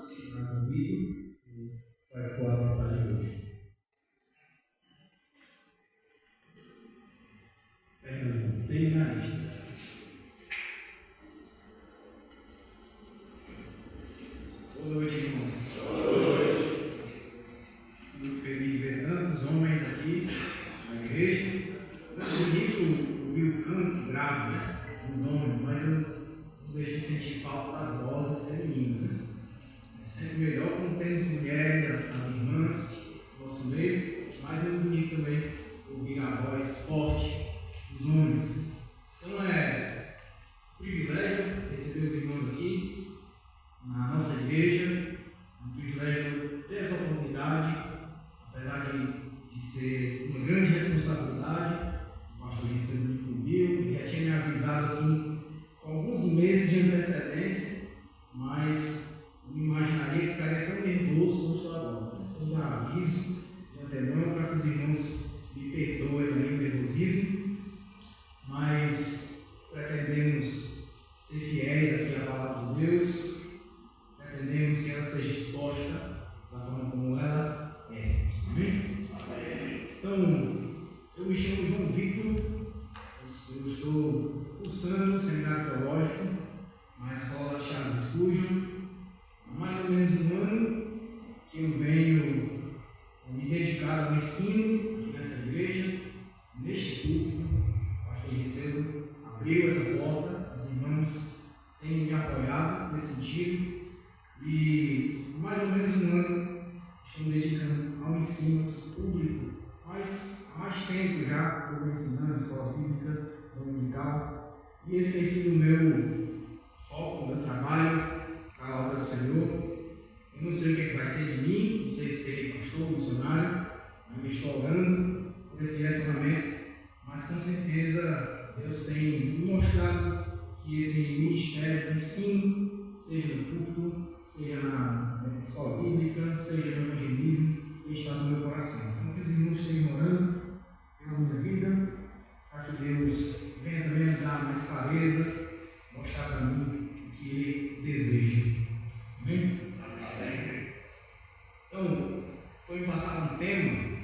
se está convido para falar a mensagem de hoje. Seminarista. Boa noite, irmãos. Boa noite. Muito feliz de ver tantos homens aqui na igreja. É bonito ouvir o canto grave dos homens, mas eu não deixo de sentir falta das vozes femininas. É sempre melhor quando temos mulheres, as irmãs do nosso meio, mas é bonito também ouvir a voz forte dos homens. Então é um privilégio receber os irmãos aqui na nossa igreja, um privilégio ter essa oportunidade, apesar de ser uma grande responsabilidade. O pastor Ginsen me incluiu e já tinha me avisado assim com alguns meses de antecedência, mas não me imaginaria que ficaria tão nervoso como estou agora. Então já aviso de antemão para que os irmãos me perdoem aí o nervosismo, mas pretendemos ser fiéis aqui à palavra de Deus, pretendemos que ela seja exposta da forma como ela é. Amém? Amém. Então, eu me chamo João Victor, eu estou cursando o seminário teológico na escola Charles Spurgeon. Há mais ou menos um ano que eu venho me dedicar ao ensino aqui nessa igreja, neste culto. O pastor Ginsen abriu essa porta, os irmãos têm me apoiado nesse sentido e há mais ou menos um ano estou me dedicando ao ensino público, mas há mais tempo já que eu estou ensinando a escola bíblica dominical e esse tem sido o meu foco, o meu trabalho para a obra do Senhor. Eu não sei o que vai ser de mim, não sei se serei pastor, missionário, mas estou orando por esse direcionamento, mas com certeza Deus tem me mostrado que esse ministério de ensino, seja no culto, seja na escola bíblica, seja no evangelismo, está no meu coração. Então, que os irmãos estejam orando pela minha vida, para que Deus venha também me dar mais clareza, mostrar para mim o que Ele deseja. Amém? Então, foi me passado um tema,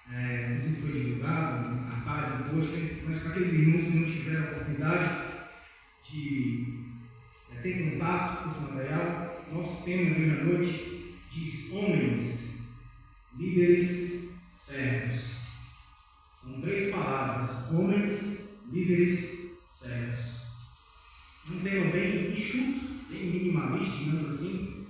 não sei se foi divulgado, a paz, a pôster, mas para aqueles irmãos que não tiveram a oportunidade de ter contato com esse material, nosso tema de hoje à noite diz homens, líderes, servos. São 3 palavras: homens, líderes, servos. Um tema bem enxuto, bem minimalista, digamos assim.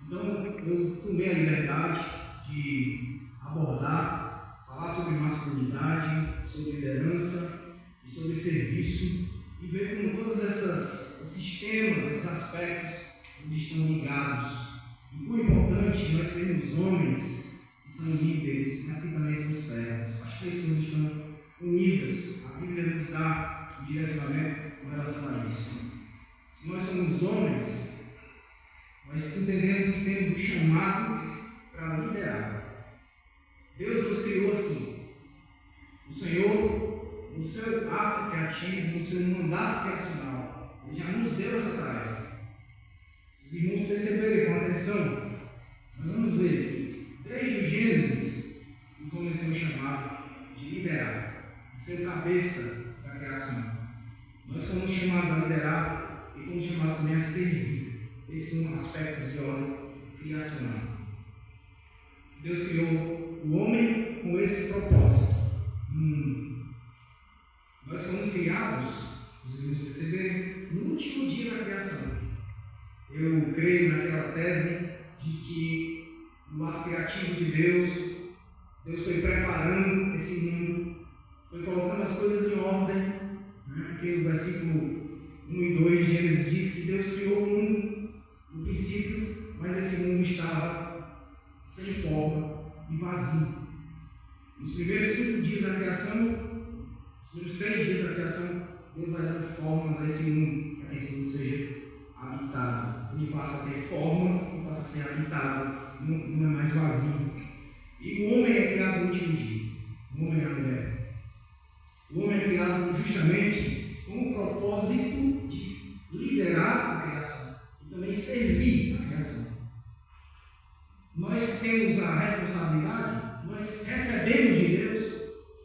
Então, eu tomei a liberdade de abordar, falar sobre masculinidade, sobre liderança e sobre serviço e ver como todos esses temas, esses aspectos, eles estão ligados. E quão importante nós sermos homens que são líderes, mas que também são servos. As 3 coisas estão unidas. A Bíblia nos dá um direcionamento com relação a isso. Se nós somos homens, nós entendemos que temos o chamado para liderar. Deus nos criou assim. O Senhor, no seu ato criativo, no seu mandato criacional, Ele já nos deu essa tarefa. Se os irmãos perceberem com atenção, nós vamos ver que desde o Gênesis, os homens são chamados de liderar, de ser cabeça da criação. Nós fomos chamados a liderar e fomos chamados também a servir. Esses são aspectos de ordem criacional. Deus criou o homem com esse propósito. Nós fomos criados, se os irmãos perceberem, no último dia da criação. Eu creio naquela tese de que no ato criativo de Deus foi preparando esse mundo, foi colocando as coisas em ordem, né? Porque o versículo 1 e 2 de Gênesis diz que Deus criou o mundo no princípio, mas esse mundo estava sem forma e vazio. Nos primeiros 5 dias da criação, nos primeiros 3 dias da criação, Deus vai dando formas a esse mundo, para que esse mundo seja habitado. Ele passa a ter forma, ele passa a ser habitado, não é mais vazio. E o homem é criado no último dia, o homem e a mulher. O homem é criado justamente com o propósito de liderar a criação e também servir a criação. temos a responsabilidade, nós recebemos de Deus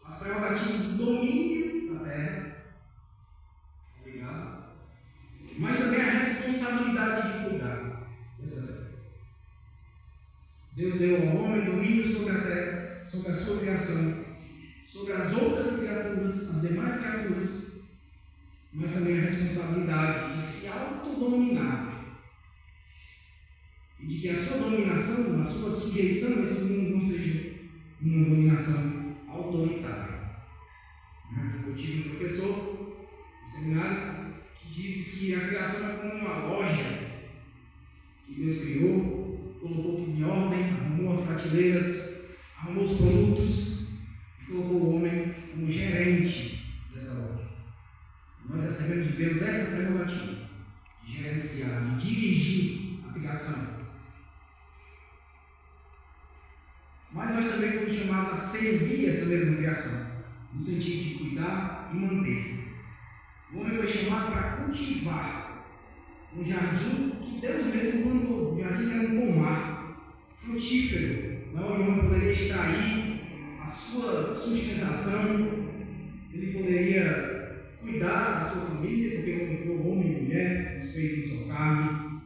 as prerrogativas do domínio da terra, obrigado, mas também a responsabilidade de cuidar dessa terra. Deus deu ao homem domínio sobre a terra, sobre a sua criação, sobre as outras criaturas, as demais criaturas, mas também a responsabilidade de se autodominar e de que a sua dominação, a sua sujeição nesse mundo não seja uma dominação autoritária. Eu tive um professor no seminário que disse que a criação é como uma loja que Deus criou, colocou tudo em ordem, arrumou as prateleiras, arrumou os produtos e colocou o homem como gerente dessa loja. Nós recebemos de Deus essa prerrogativa de gerenciar, de dirigir a criação. Mas nós também fomos chamados a servir essa mesma criação, no sentido de cuidar e manter. O homem foi chamado para cultivar um jardim que Deus mesmo plantou, um jardim que era um pomar frutífero, onde o homem poderia extrair a sua sustentação, ele poderia cuidar da sua família, porque ele criou homem e mulher, os fez em sua carne.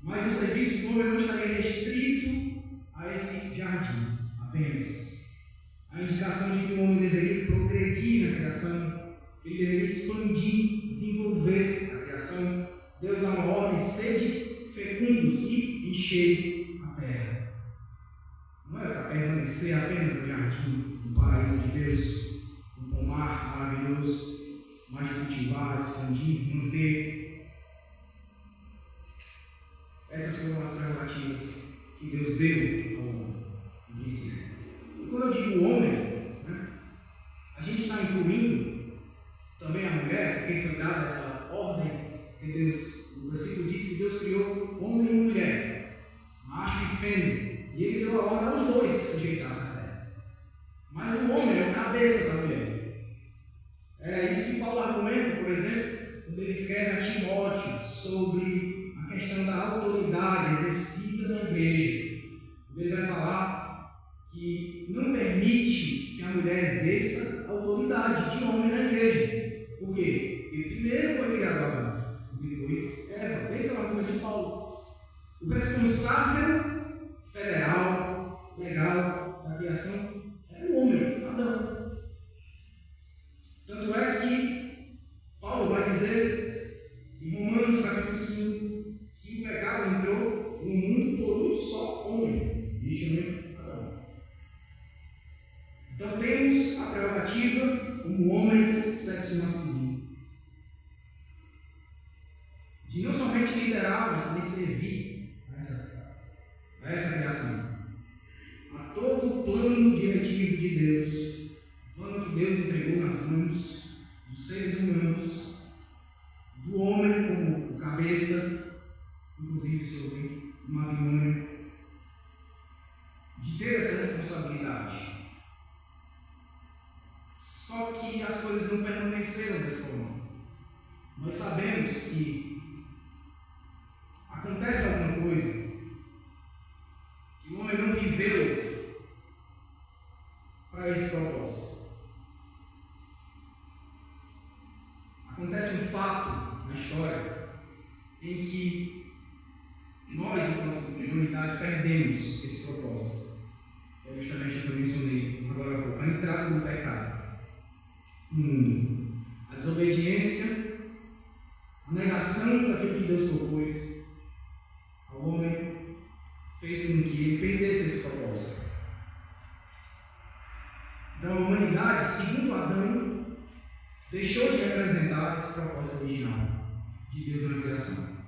Mas o serviço do homem não estaria restrito a esse jardim apenas. A indicação de que o homem deveria progredir na criação, que ele deveria expandir, desenvolver a criação. Deus dá uma ordem: sede fecundos e enchei a terra. Não é para permanecer apenas no jardim, no paraíso de Deus, no pomar maravilhoso, mas cultivar, expandir, manter. Essas foram as prerrogativas que Deus deu ao homem. E quando eu digo homem, a gente está incluindo também a mulher, porque foi dada essa ordem que Deus, no versículo diz que Deus criou homem e mulher, macho e fêmea, e ele deu a ordem aos dois que sujeitarem a terra. Mas o homem é o cabeça da mulher. É isso que Paulo argumenta, por exemplo, quando ele escreve a Timóteo sobre a questão da autoridade exercida na igreja. Ele vai falar que não permite que a mulher exerça autoridade de homem na igreja. Por quê? Porque primeiro foi criado Adão, e depois Eva. Esse é o argumento de Paulo. O responsável federal, legal da criação é o homem, Adão. Tanto é que Paulo vai dizer em Romanos capítulo 5 que o pecado entrou no mundo por um só homem, e chama Adão. Então temos a prerrogativa como homens, sexo masculino, de não somente liderar, mas também servir a essa criação, a todo o plano diretivo de Deus, o plano que Deus entregou nas mãos dos seres humanos, do homem como cabeça, inclusive sobre o matrimônio, de ter essa responsabilidade. Só que as coisas não permaneceram dessa forma. Nós sabemos que acontece alguma coisa que o homem não viveu para esse propósito. Acontece um fato na história em que nós, enquanto humanidade, perdemos esse propósito. É justamente o que eu mencionei agora há pouco, a entrada do pecado no mundo. A desobediência, a negação daquilo que Deus propôs ao homem, fez com que ele perdesse esse propósito. Então a humanidade, segundo Adão, deixou de representar esse propósito original de Deus na criação.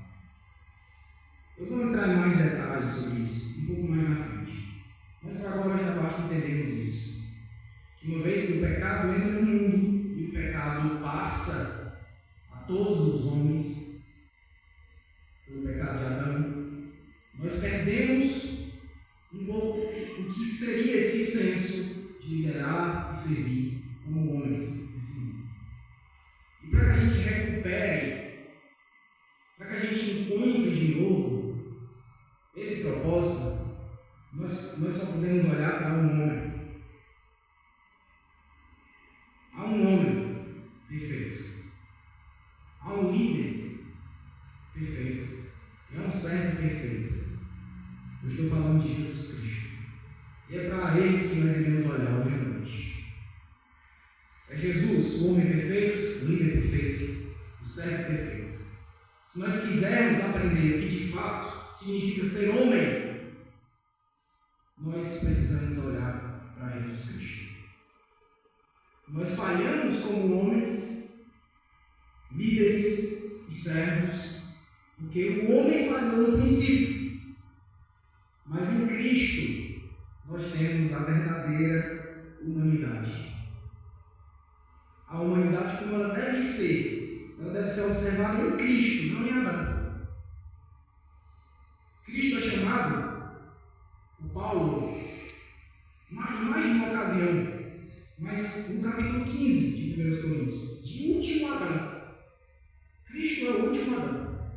Eu vou entrar em mais detalhes sobre isso um pouco mais na frente. Mas para agora já basta entendermos isso. Que uma vez que o pecado entra no mundo e o pecado passa a todos os homens, pelo pecado de Adão, nós perdemos um pouco o que seria esse senso de liderar e servir como homens nesse mundo. E para que a gente recupere, para que a gente encontre de novo esse propósito, podemos olhar para um homem. Há um homem perfeito. Há um líder perfeito. E há um servo perfeito. Eu estou falando de Jesus Cristo. E é para Ele que nós iremos olhar hoje à noite. É Jesus, o homem perfeito, o líder perfeito, o servo perfeito. Se nós quisermos aprender o que de fato significa ser homem, nós precisamos olhar para Jesus Cristo. Nós falhamos como homens, líderes e servos, porque o homem falhou no princípio. Mas em Cristo nós temos a verdadeira humanidade. A humanidade como ela deve ser. Ela deve ser observada em Cristo, não em Adão. Cristo é chamado, o Paulo, mais de uma ocasião, mas no capítulo 15 de 1 Coríntios, de último Adão. Cristo é o último Adão.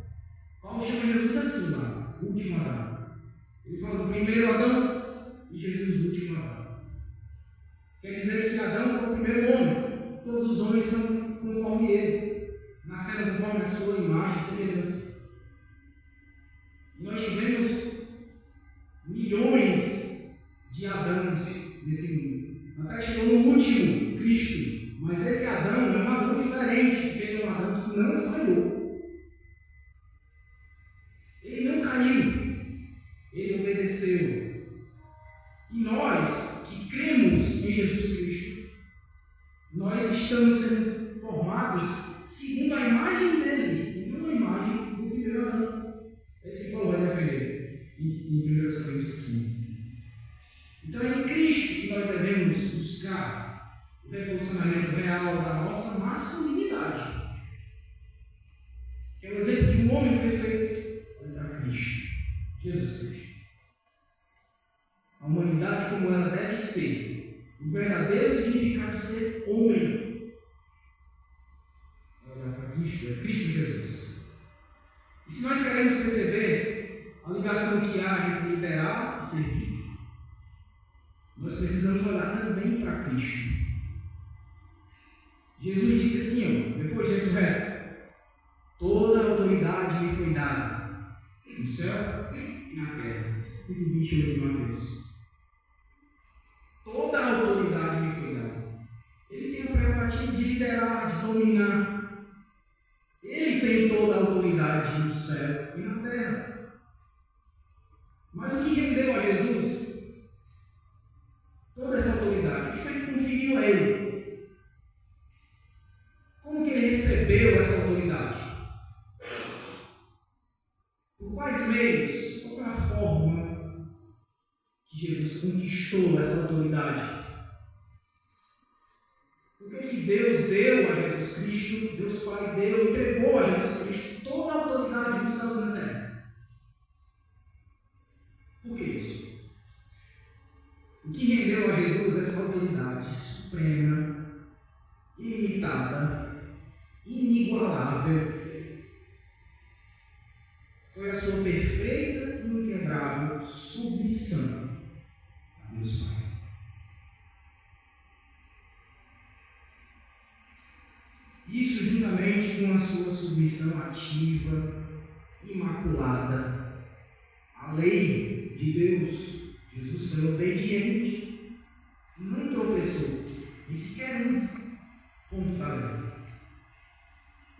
Paulo chama Jesus assim, lá, o último Adão. Ele fala do primeiro Adão e Jesus do último Adão. Quer dizer que Adão foi o primeiro homem. Todos os homens são conforme ele. Nasceram conforme a sua imagem e semelhança. E nós tivemos milhões de Adãos nesse mundo. Até chegou no último, Cristo. Mas esse Adão é um Adão diferente, porque ele é um Adão que não falhou. Ele não caiu. Ele obedeceu. E nós, que cremos em Jesus Cristo, nós estamos sendo formados segundo a imagem dele, e não a imagem do primeiro Adão. Esse que Paulo vai defender em 1 Coríntios 15. Então é em Cristo que nós devemos buscar o reposicionamento real da nossa masculinidade. Que é o exemplo de um homem perfeito. Olha para Cristo, Jesus Cristo. A humanidade como ela deve ser. O verdadeiro significado de ser homem. Olha para Cristo, é Cristo Jesus. E se nós queremos perceber a ligação que há entre liderar e servir, nós precisamos olhar também para Cristo. Jesus disse assim, depois de ressurreto: toda a autoridade me foi dada, no céu e na terra. Capítulo 28 de Mateus. Toda a autoridade me foi dada. Ele tem o prerrogativo de liderar, de dominar. Ele tem toda a autoridade no céu e na terra. Mas o que rendeu a Jesus toda essa autoridade? O que foi que conferiu a ele? Como que ele recebeu essa autoridade? Por quais meios? Qual foi a forma que Jesus conquistou essa autoridade? O que Deus deu a Jesus Cristo? Deus Pai deu, entregou a Jesus Cristo toda a autoridade nos céus e na terra. Por que isso? O que rendeu a Jesus essa autoridade suprema, ilimitada, inigualável, foi a sua perfeita e inquebrável submissão a Deus Pai. Isso juntamente com a sua submissão ativa, imaculada, à lei de Deus. Jesus foi obediente, não tropeçou, nem sequer um ponto da lei.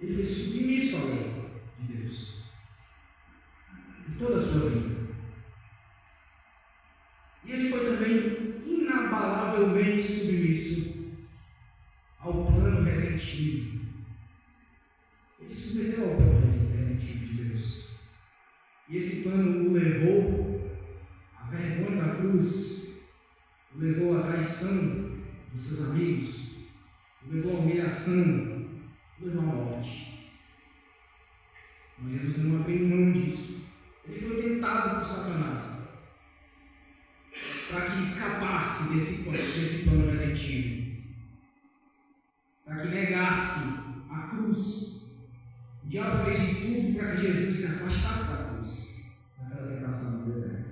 Ele foi submisso à lei de Deus em toda a sua vida. E ele foi também inabalavelmente submisso ao plano redentivo. Ele se submeteu ao plano redentivo de Deus. E esse plano o levou à vergonha da cruz, o levou à traição dos seus amigos, o levou à humilhação, o levou à morte. Mas Jesus não abriu mão disso. Ele foi tentado por Satanás para que escapasse desse plano redentivo, para que negasse a cruz. O diabo fez de tudo para que Jesus se afastasse da cruz, naquela tentação no deserto.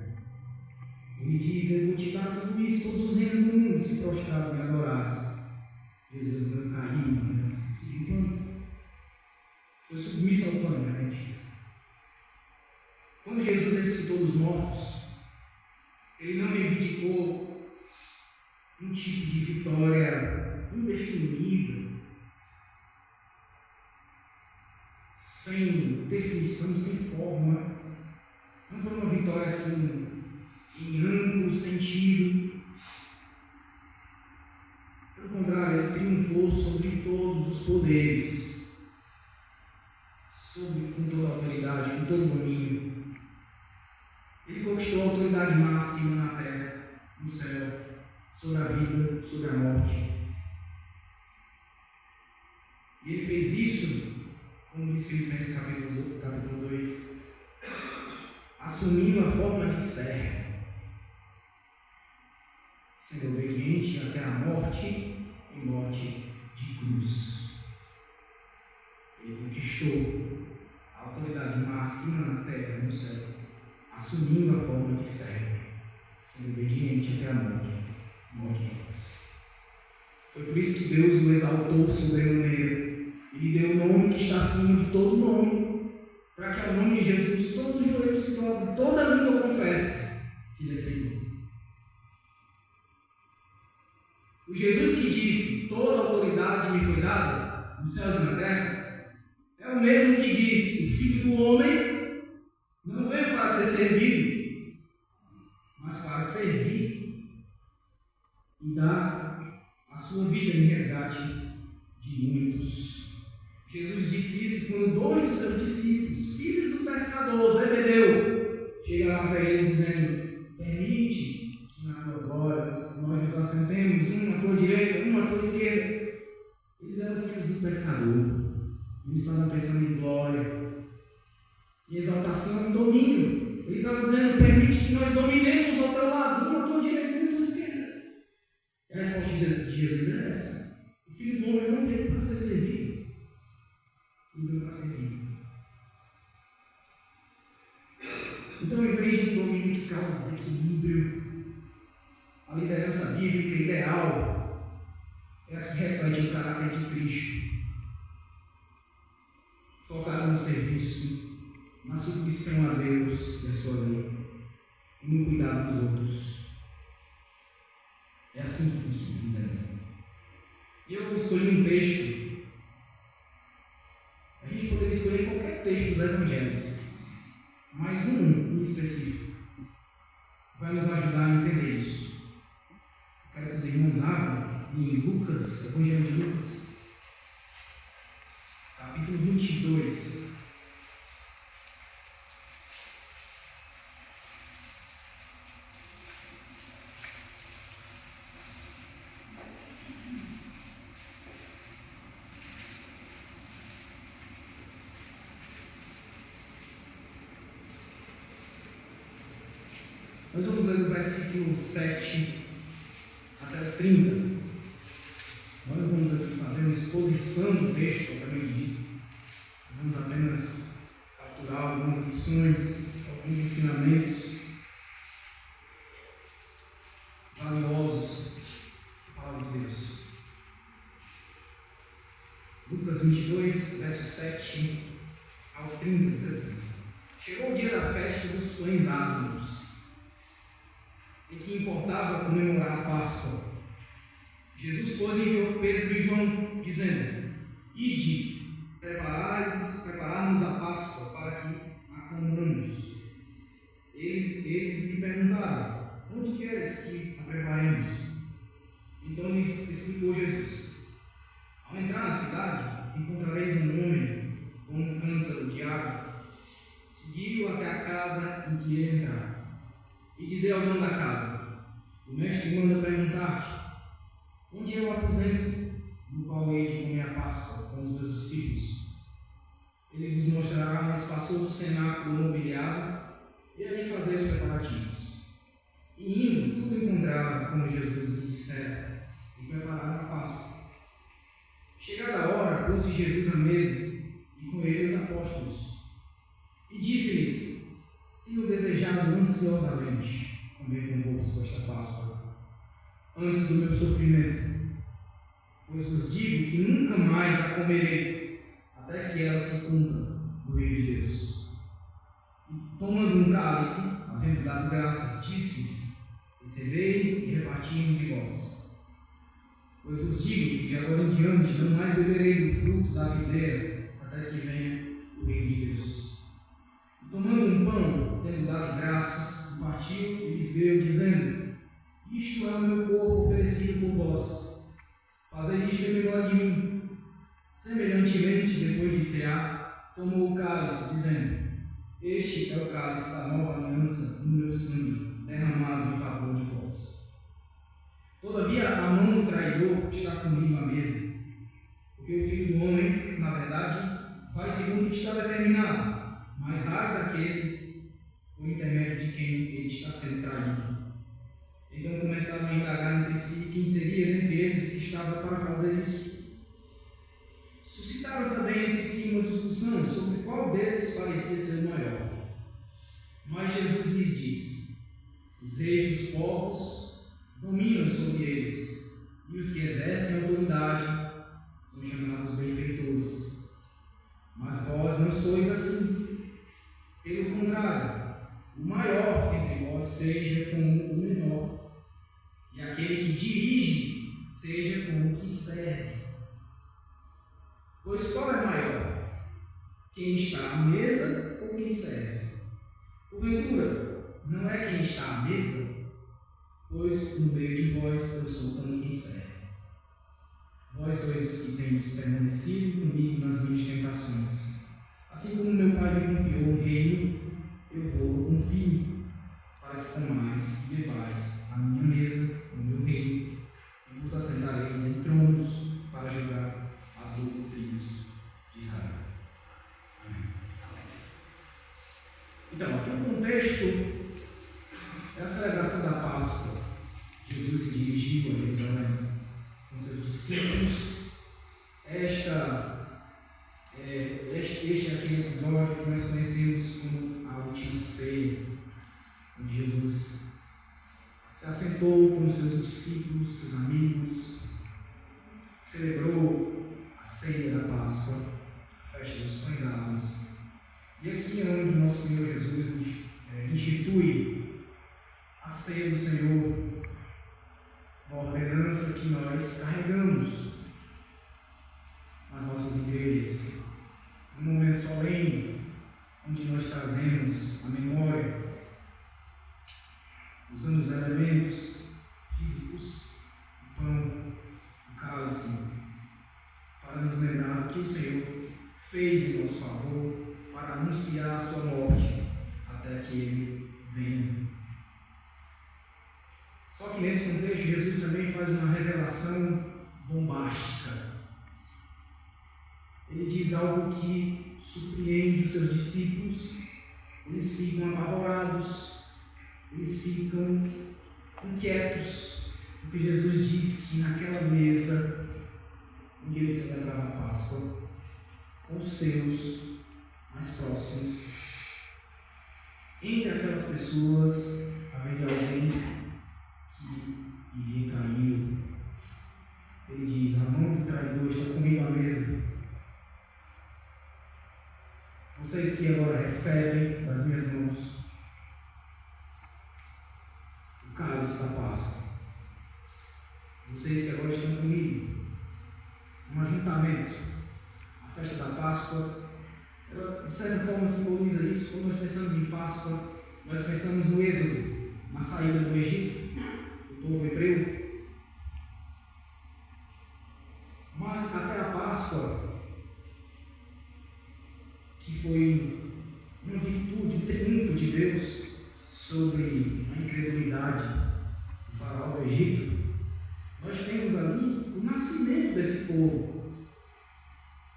Ele diz eu vou te dar tudo isso, todos os reinos do mundo se prostraram e adoraram. Jesus não caiu, né? Seguiu o plano. Foi submisso ao plano, né? Quando Jesus ressuscitou dos mortos, ele não reivindicou um tipo de vitória indefinida, sem definição, sem forma. Não foi uma vitória assim, em amplo sentido. Pelo contrário, ele triunfou sobre todos os poderes, com toda a autoridade, com todo o domínio. Ele conquistou a autoridade máxima na terra, no céu, sobre a vida, sobre a morte. E ele fez isso, como diz Filipenses capítulo 2, assumindo a forma de servo, sendo obediente até a morte e morte de cruz. Ele conquistou a autoridade máxima na terra, no céu, assumindo a forma de servo, sendo obediente até a morte de cruz. Foi por isso que Deus o exaltou sobremaneira e lhe deu o nome que está acima de todo nome, para que ao nome de Jesus todo o joelho se dobre, toda a língua confesse que Ele é Senhor. O Jesus que disse: toda a autoridade me foi dada nos céus e na terra, é o mesmo que disse: o Filho do Homem não veio para ser servido, mas para servir e dar a sua vida em resgate de muitos. Jesus disse isso quando dois de seus discípulos, filhos do pescador Zebedeu, chegaram até ele dizendo: permite que na tua glória nós nos assentemos, um à tua direita, um à tua esquerda. Eles eram filhos do pescador, eles estavam pensando em glória, em exaltação, em domínio. Ele estava dizendo: permite que nós dominemos ao teu lado, um à tua direita, um à tua esquerda. E a resposta de Jesus é essa: o Filho do Homem não veio para ser servido, ele veio para servir. Então, em vez de um domínio que causa desequilíbrio, a liderança bíblica ideal é a que reflete o caráter de Cristo, focada no serviço, na submissão a Deus e a sua lei, e no cuidado dos outros. É assim que funciona a liderança. E eu escolhi um texto. A gente poderia escolher qualquer texto dos evangelhos, mas um em específico vai nos ajudar a entender isso. Eu quero que os irmãos abram em Lucas, Evangelho de Lucas, capítulo 22. Nós vamos ler do versículo 7 até 30. Nós vamos aqui fazer uma exposição do texto propriamente dito. Vamos apenas capturar algumas lições, alguns ensinamentos valiosos da palavra de Deus. Lucas 22, verso 7 ao 30, diz assim: chegou o dia da festa dos pães asmos, em que importava comemorar a Páscoa. Jesus, pois, enviou Pedro e João, dizendo: ide, preparar-nos a Páscoa para que a comamos. Eles lhe perguntaram: onde queres que a preparemos? Então lhes explicou Jesus: ao entrar na cidade, encontrareis um homem com um cântaro de água. Segui-o até a casa em que ele entrar. E dizei ao dono da casa: o mestre manda perguntar-te: onde é o aposento no qual hei de comer a Páscoa com os meus discípulos? Ele vos mostrará um espaçoso cenáculo mobiliado e ali fazer os preparativos. E indo, tudo encontraram como Jesus lhe dissera, e prepararam a Páscoa. Chegada a hora, pôs-se Jesus à mesa, e com ele os apóstolos. E disse-lhes: tenho desejado ansiosamente comer convosco esta Páscoa, antes do meu sofrimento. Pois vos digo que nunca mais a comerei, até que ela se cumpra no reino de Deus. E tomando um cálice, havendo dado graças, disse: recebei e repartimos de vós. Pois vos digo que de agora em diante não mais beberei do fruto da videira, até que venha o reino de Deus. E tomando um pão, tendo dado graças, partiu e lhes deu, dizendo: isto é o meu corpo oferecido por vós. Fazei isto em memória de mim. Semelhantemente, depois de cear, tomou o cálice, dizendo: este é o cálice da nova aliança no meu sangue, derramado em favor de vós. Todavia, a mão do traidor está comigo à mesa, porque o Filho do Homem, na verdade, vai segundo o que está determinado, mas ai daquele por intermédio de quem ele está sendo traído. Então começaram a indagar entre si quem seria dentre eles que estava para fazer isso. Suscitaram também entre si uma discussão sobre qual deles parecia ser o maior. Mas Jesus lhes disse: os reis dos povos dominam sobre eles, e os que exercem autoridade são chamados benfeitores. Mas vós não sois assim. Pelo contrário, o maior entre vós seja como o menor, e aquele que dirige seja como o que serve. Pois qual é maior? Quem está à mesa ou quem serve? Porventura, não é quem está à mesa? Pois no meio de vós eu sou como quem serve. Vós sois os que tendes permanecido comigo nas minhas tentações. Assim como meu Pai me confiou o reino, eu vou confio, para que comais e bebais a minha mesa, no meu reino, e vos assentareis em tronos para julgar as 12 tribos de Israel. Amém. Então, aqui o contexto é a celebração da Páscoa. Jesus se dirigiu a Jerusalém com seus discípulos. Este é aquele episódio que nós conhecemos como a última ceia, onde Jesus se assentou com os seus discípulos, seus amigos, celebrou a ceia da Páscoa, a festa dos pães asmos. E aqui é onde nosso Senhor Jesus institui a ceia do Senhor, uma ordenança que nós carregamos nas nossas igrejas, num momento solene, onde nós trazemos a memória, usando os elementos físicos, o pão, o cálice, para nos lembrar o que o Senhor fez em nosso favor, para anunciar a sua morte, até que Ele venha. Só que nesse contexto, Jesus também faz uma revelação bombástica. Ele diz algo que surpreende os seus discípulos. Eles ficam apavorados, eles ficam inquietos, porque Jesus diz que naquela mesa onde ele celebrava a Páscoa, com os seus mais próximos, entre aquelas pessoas havia alguém que iria cair. Ele diz: a mão do traidor está comigo à mesa. Vocês que agora recebem das minhas mãos o cálice da Páscoa, vocês que agora estão comigo, um ajuntamento, a festa da Páscoa, ela de certa forma simboliza isso. Quando nós pensamos em Páscoa, nós pensamos no Êxodo, na saída do Egito, do povo hebreu. Mas até a Páscoa, que foi uma virtude, um triunfo de Deus sobre a incredulidade do faraó do Egito, nós temos ali o nascimento desse povo.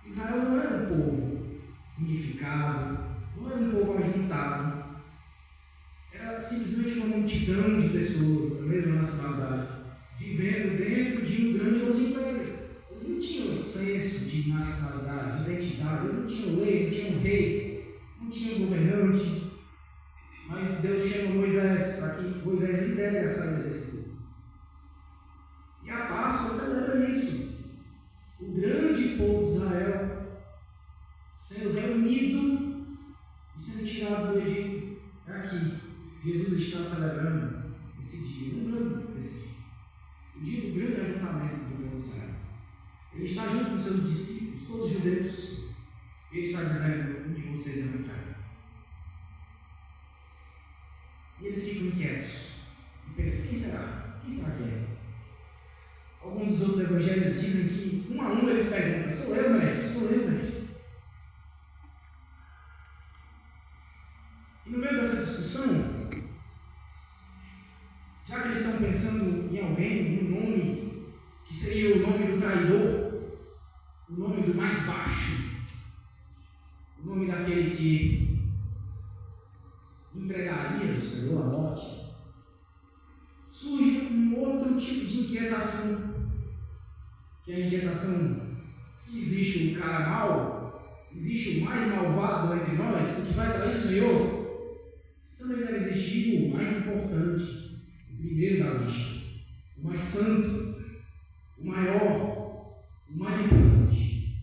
Israel não era um povo unificado, não era um povo ajuntado, era simplesmente uma multidão de pessoas da mesma nacionalidade, vivendo dentro de um grandioso império. Eles não tinham senso de nacionalidade, de identidade, eles não tinham lei, não tinham rei, não tinham governante. Mas Deus chama Moisés para que Moisés que Jesus está celebrando esse dia, lembrando desse dia, o dia do grande ajuntamento do povo de Israel. Ele está junto com seus discípulos, todos judeus. Ele está dizendo: um de vocês é meu traidor. E eles ficam inquietos e pensam: quem será? Quem será que é? Alguns dos outros evangelhos dizem que, um a um, eles perguntam: sou eu, mestre? Sou eu, mestre? E no meio dessa discussão, já que eles estão pensando em alguém, um nome que seria o nome do traidor, o nome do mais baixo, o nome daquele que entregaria o Senhor à morte, surge um outro tipo de inquietação, que é a inquietação: se existe um cara mau, existe o mais malvado entre nós, o que vai trair o Senhor, também deve existir o mais importante, o primeiro da lista, o mais santo, o maior, o mais importante.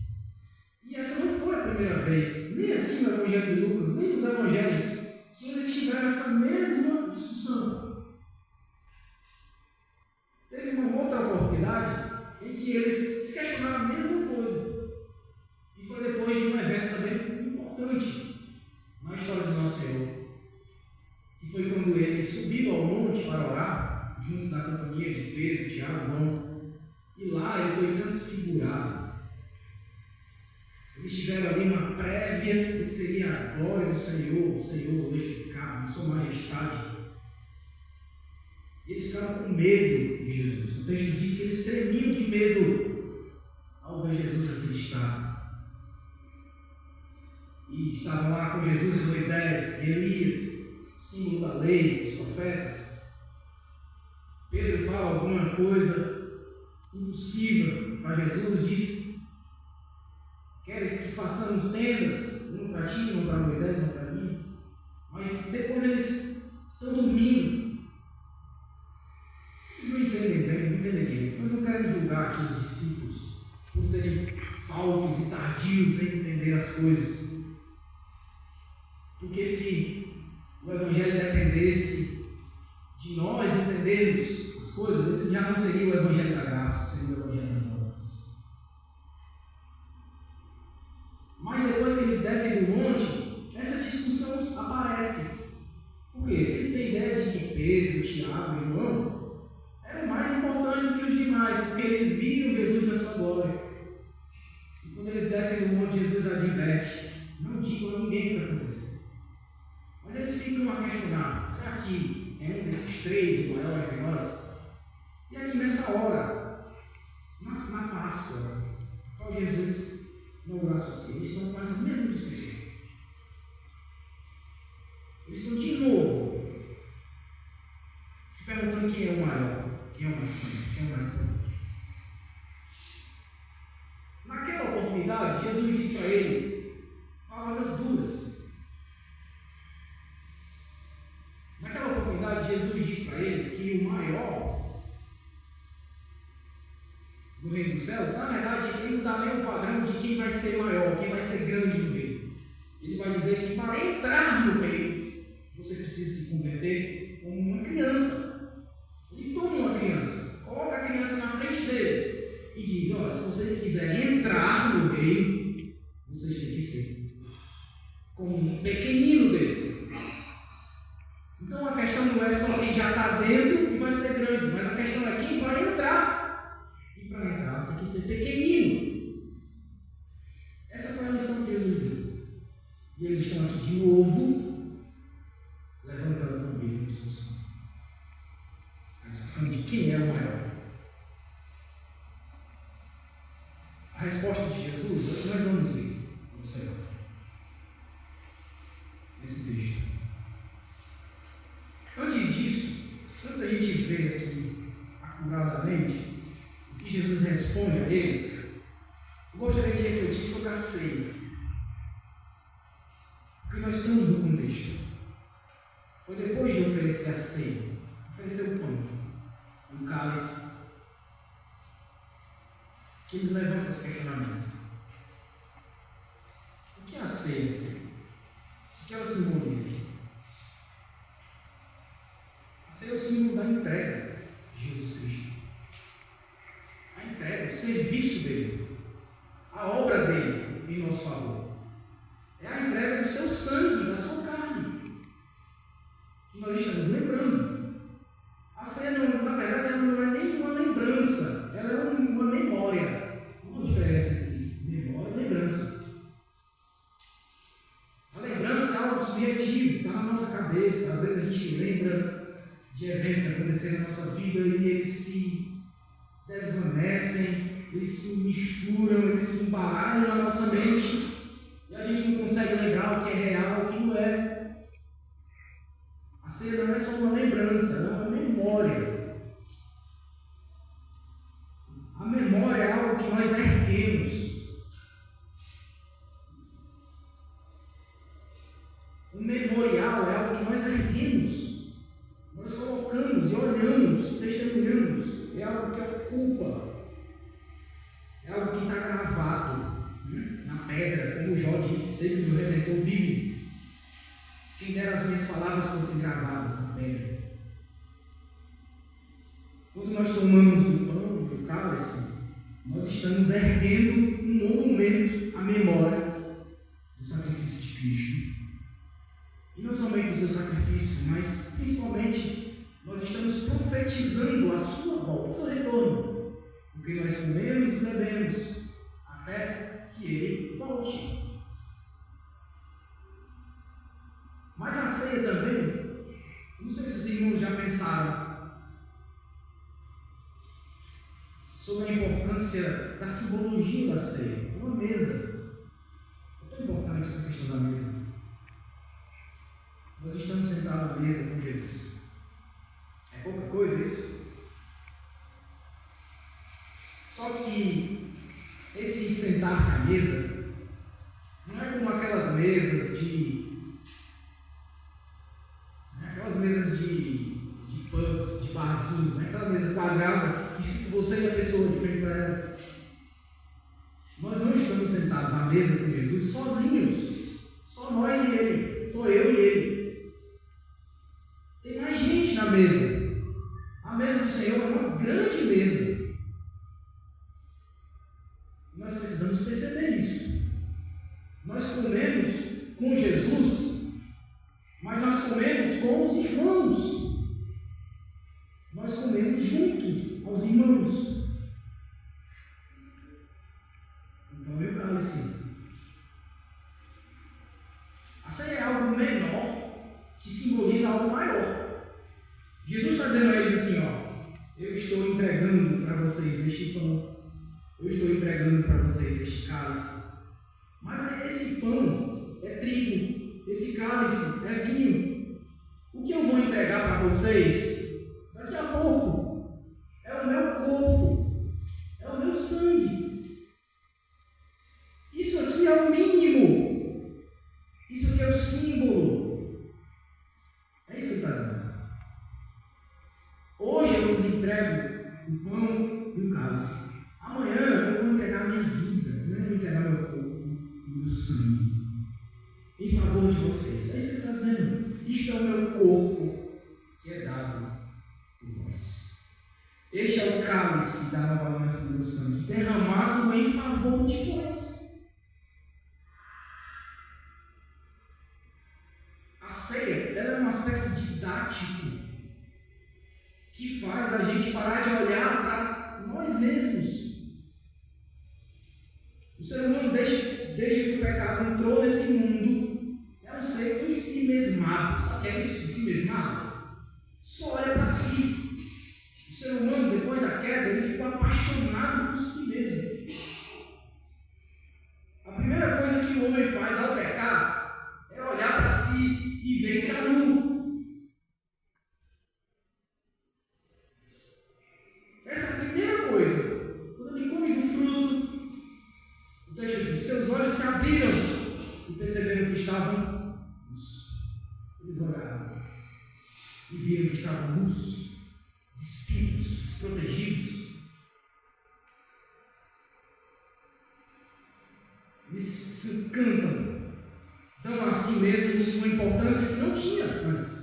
E essa não foi a primeira vez, nem aqui no Evangelho de Lucas, nem nos Evangelhos, que eles tiveram essa mesma discussão. Teve uma outra oportunidade em que eles se questionaram a mesma coisa. E foi depois de um evento também importante na história do nosso Senhor. Que foi quando ele subiu ao monte para orar, junto da companhia de Pedro, Tiago, João. E lá ele foi transfigurado. Eles tiveram ali uma prévia do que seria a glória do Senhor, o Senhor glorificado, a sua majestade. E eles ficaram com medo de Jesus. O texto diz que eles tremiam de medo ao ver Jesus naquele estado. E estavam lá com Jesus, Moisés, Elias, símbolo da lei, dos profetas. Pedro fala alguma coisa impossível para Jesus, diz: queres que façamos tendas, um para ti, um para Moisés, um para mim? Mas depois eles estão dormindo. Eles não entendem bem, não entendem bem. Nós não queremos julgar aqui os discípulos por serem faltos e tardios em entender as coisas. Porque se o Evangelho dependesse de nós entendermos as coisas, já não seria o Evangelho da graça, seria o Evangelho das obras. Mas depois que eles descem do monte, essa discussão aparece. Por quê? Eles têm ideia de que Pedro, Tiago e João eram mais importantes do que os demais, porque eles viram Jesus na sua glória. E quando eles descem do monte, Jesus adverte: não digam a ninguém o que aconteceu. Mas eles ficam a questionar: será que é um desses três o maior entre nós? E aqui nessa hora, na Páscoa, qual Jesus inaugurou a sua ceia, eles estão com essa mesma discussão. Eles estão de novo se perguntando quem é o maior, quem é o mais santo, quem é o mais importante. Naquela oportunidade, Jesus disse para eles palavras duras. Naquela oportunidade, Jesus disse para eles que o maior do reino dos céus, na verdade, ele não dá nem o padrão de quem vai ser maior, quem vai ser grande no reino. Ele vai dizer que para entrar no reino, você precisa se converter como uma criança. Ele toma uma criança, coloca a criança na frente deles e diz: olha, se vocês quiserem entrar no reino, vocês têm que ser como um pequenino desse. Então a questão não é só quem já está dentro e vai ser grande, mas a questão é quem vai entrar. E para entrar tem que ser pequenino. Essa foi a lição que Jesus deu. E eles estão aqui de novo, levantando a mesma discussão. A discussão de quem é o maior. A resposta de Jesus, é o que nós vamos ver, observar nesse texto. Antes disso, antes da gente ver aqui acuradamente o que Jesus responde a eles, eu gostaria de refletir sobre a ceia. Porque nós estamos no contexto. Foi depois de oferecer a ceia, oferecer o pão e o cálice, que eles levantam esse questionamento. O que é a ceia? O que ela simboliza? cabeça. Às vezes a gente lembra de eventos que aconteceram na nossa vida e eles se desvanecem, eles se misturam, eles se embaralham na nossa mente e a gente não consegue lembrar o que é real, o que não é. A ceia não é só uma lembrança, não é uma memória. A memória é algo que nós erguemos. O memorial é algo que nós erguemos. Nós colocamos e olhamos, testemunhamos. É algo que ocupa. É algo que está gravado na pedra, como Jó disse, sei que o Redentor vive. Quem dera as minhas palavras fossem gravadas na pedra. Quando nós tomamos o pão, do cálice, nós estamos erguendo um monumento à memória do sacrifício de Cristo. E não somente do seu sacrifício, mas principalmente nós estamos profetizando a sua volta, o seu retorno. Porque nós comemos e bebemos até que ele volte. Mas a ceia também, não sei se os irmãos já pensaram sobre a importância da simbologia da ceia. Uma mesa. É tão importante essa questão da mesa. Nós estamos sentados à mesa com Jesus. É pouca coisa isso? Só que esse sentar-se à mesa não é como aquelas mesas de pubs, de barzinhos, né? Aquela mesa quadrada que fica você e a pessoa de frente para ela. Nós não estamos sentados à mesa com Jesus sozinhos, só nós e Ele, só eu e Ele. Tem mais gente na mesa. A mesa do Senhor é uma grande mesa. Nós precisamos perceber isso. Nós comemos com Jesus, mas nós comemos com os irmãos. Nós comemos junto aos irmãos. Então eu calo assim. A ceia é algo menor que simboliza algo maior. Jesus está dizendo a eles assim, eu estou entregando para vocês este pão. Eu estou entregando para vocês este cálice. Mas esse pão é trigo, esse cálice é vinho. O que eu vou entregar para vocês daqui a pouco é o meu corpo, é o meu sangue. Isso aqui é o mínimo. Isso aqui é o símbolo. É isso que ele está dizendo. Hoje eu vos entrego o pão e o cálice. Amanhã eu vou entregar a minha vida. Amanhã eu vou entregar meu corpo e meu sangue em favor de vocês. É isso que ele está dizendo. Isto é o meu corpo que é dado por vós. Este é o cálice da nova aliança do meu sangue, derramado em favor de vós. A ceia ela é um aspecto didático que faz a gente parar de olhar para nós mesmos. O ser humano, desde que o pecado entrou nesse mundo, é um ser ensimesmado. Sabe o que é isso? Ensimesmado? Só olha para si. O ser humano, depois da queda, ele ficou apaixonado por si mesmo. A primeira coisa que o homem faz ao pecar é olhar para si e ver que está nu. Essa é a primeira coisa. Quando ele come do fruto, o texto diz: seus olhos se abriram e perceberam que estavam nus. Eles olharam e viram que estavam nus, despidos, desprotegidos. Eles se encantam, dão a si mesmos uma importância que não tinha antes.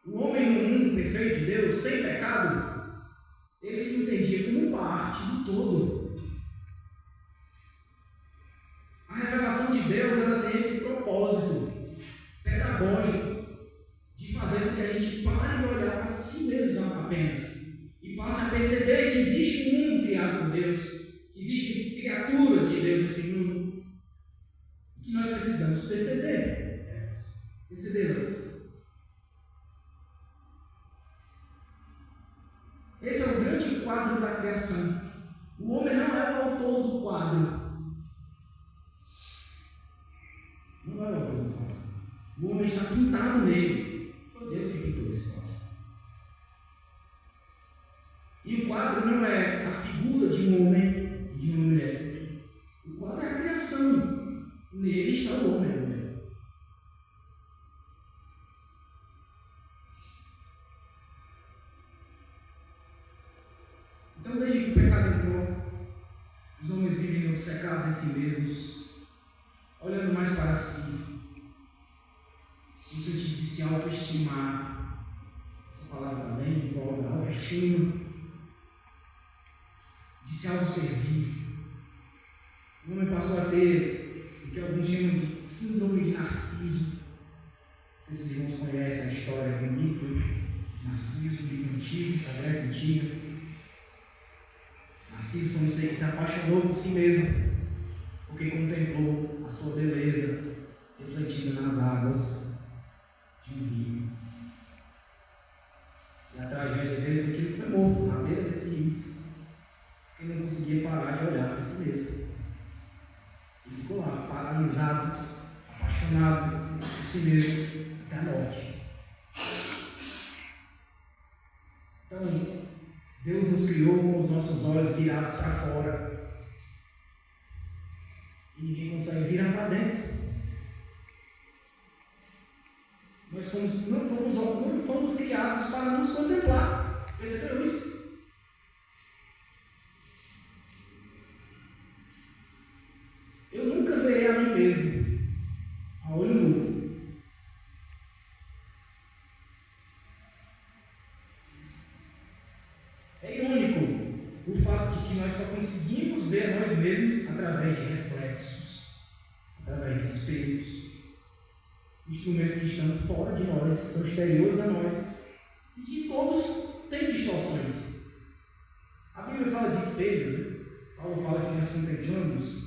O homem no mundo perfeito de Deus, sem pecado, ele se entendia como parte do todo. A revelação de Deus ela tem esse propósito pedagógico de fazer com que a gente pare de olhar para si mesmo apenas e passe a perceber que existe um mundo criado por Deus, que existem criaturas de Deus nesse mundo, que nós precisamos perceber quadro da criação. O homem não é o autor do quadro. Não é o autor do quadro. O homem está pintado nele. Foi Deus que pintou esse quadro. E o quadro não é a figura de um homem e de uma mulher. O quadro é a criação. Nele está o homem e a mulher. Então, desde que o pecado entrou, os homens vivem obcecados em si mesmos, olhando mais para si, no sentido de se autoestimar. Essa palavra também envolve a autoestima, de se autosservir. O homem passou a ter o que alguns chamam de síndrome de Narciso. Não sei se os irmãos conhecem a história do mito de Narciso, do mito antigo, da Grécia Antiga. Narciso foi um ser que se apaixonou por si mesmo, porque contemplou a sua beleza refletida nas águas de um rio. E a tragédia dele foi que ele foi morto na beira desse rio, porque ele não conseguia parar de olhar para si mesmo. Ele ficou lá, paralisado, apaixonado por si mesmo, até a morte. Então, Deus nos criou com os nossos olhos virados para fora. E ninguém consegue virar para dentro. Nós não fomos criados para nos contemplar. Percebeu isso? Eu nunca verei a mim mesmo a olho nu. É irônico o fato de que nós só conseguimos ver nós mesmos através de reflexos, através de espelhos, instrumentos que estão fora de nós, são exteriores a nós, e que todos têm distorções. A Bíblia fala de espelhos, né? Paulo fala que nós contemplamos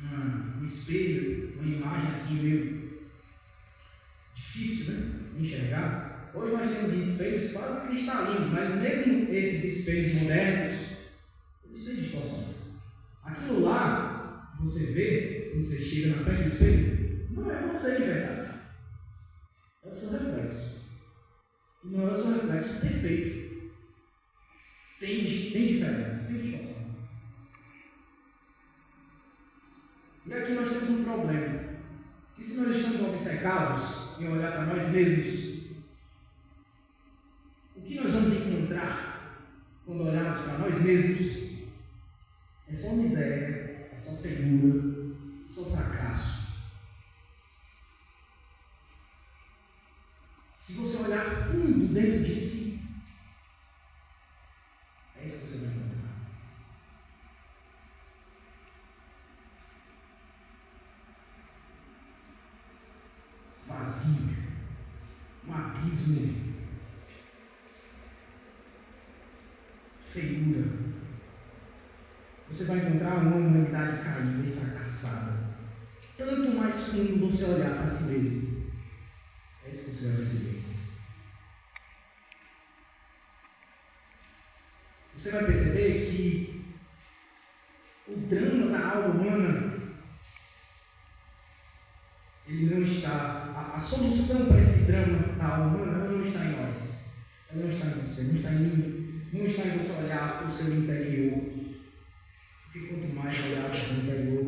um espelho, uma imagem assim meio difícil, né? De enxergar. Hoje nós temos espelhos quase cristalinos, mas mesmo esses espelhos modernos, eles têm distorções. Aquilo lá, você vê, você chega na frente do espelho, não é você de verdade. É o seu reflexo. E não é o seu reflexo perfeito. Tem diferença, tem distorção. E aqui nós temos um problema. Que se nós estamos obcecados em olhar para nós mesmos, o que nós vamos encontrar quando olharmos para nós mesmos é só miséria, é só feiura, é só fracasso. Se você olhar fundo dentro de si, é isso que você vai encontrar. Vazio, um abismo, feiura. Você vai encontrar uma humanidade caída e fracassada. Tanto mais fundo você olhar para si mesmo. É isso que você vai perceber. Você vai perceber que o drama da alma humana, ele não está. A solução para esse drama da alma humana não está em nós. Ela não está em você, não está em mim. Não está em você olhar para o seu interior. Porque quanto mais olhar para o seu interior,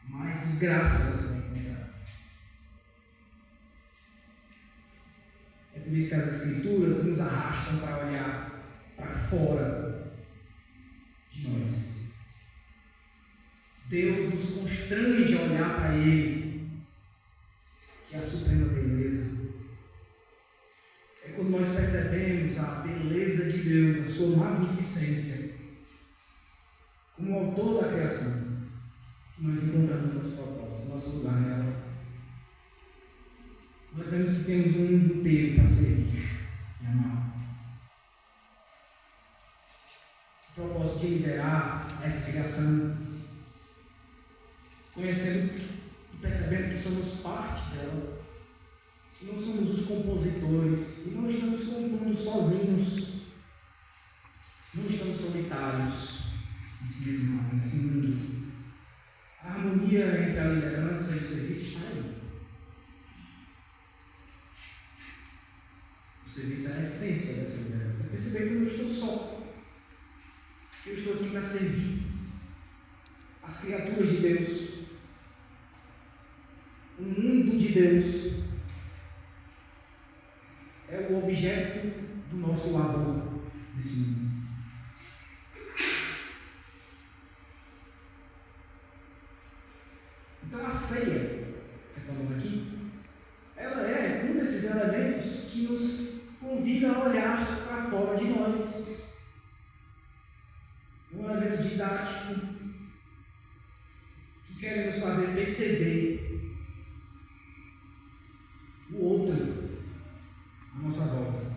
mais desgraça você vai encontrar. É por isso que as Escrituras nos arrastam para olhar para fora de nós. Deus nos constrange a olhar para Ele, que é a suprema beleza. É quando nós percebemos a beleza de Deus, a sua magnificência, como autor da criação, que nós encontramos nosso propósito, nosso lugar nela. Nós vemos que temos um mundo inteiro para servir e amar. O propósito de liderar essa criação, conhecendo e percebendo que somos parte dela, que não somos os compositores e não estamos compondo sozinhos. solitários nesse mundo. A harmonia entre a liderança e o serviço está aí. O serviço é a essência dessa liderança. Perceber que eu não estou só. Eu estou aqui para servir as criaturas de Deus, o mundo de Deus. É o objeto do nosso labor nesse mundo. Então a ceia, retomando aqui, ela é um desses elementos que nos convida a olhar para fora de nós. Um elemento didático que quer nos fazer perceber o outro à nossa volta.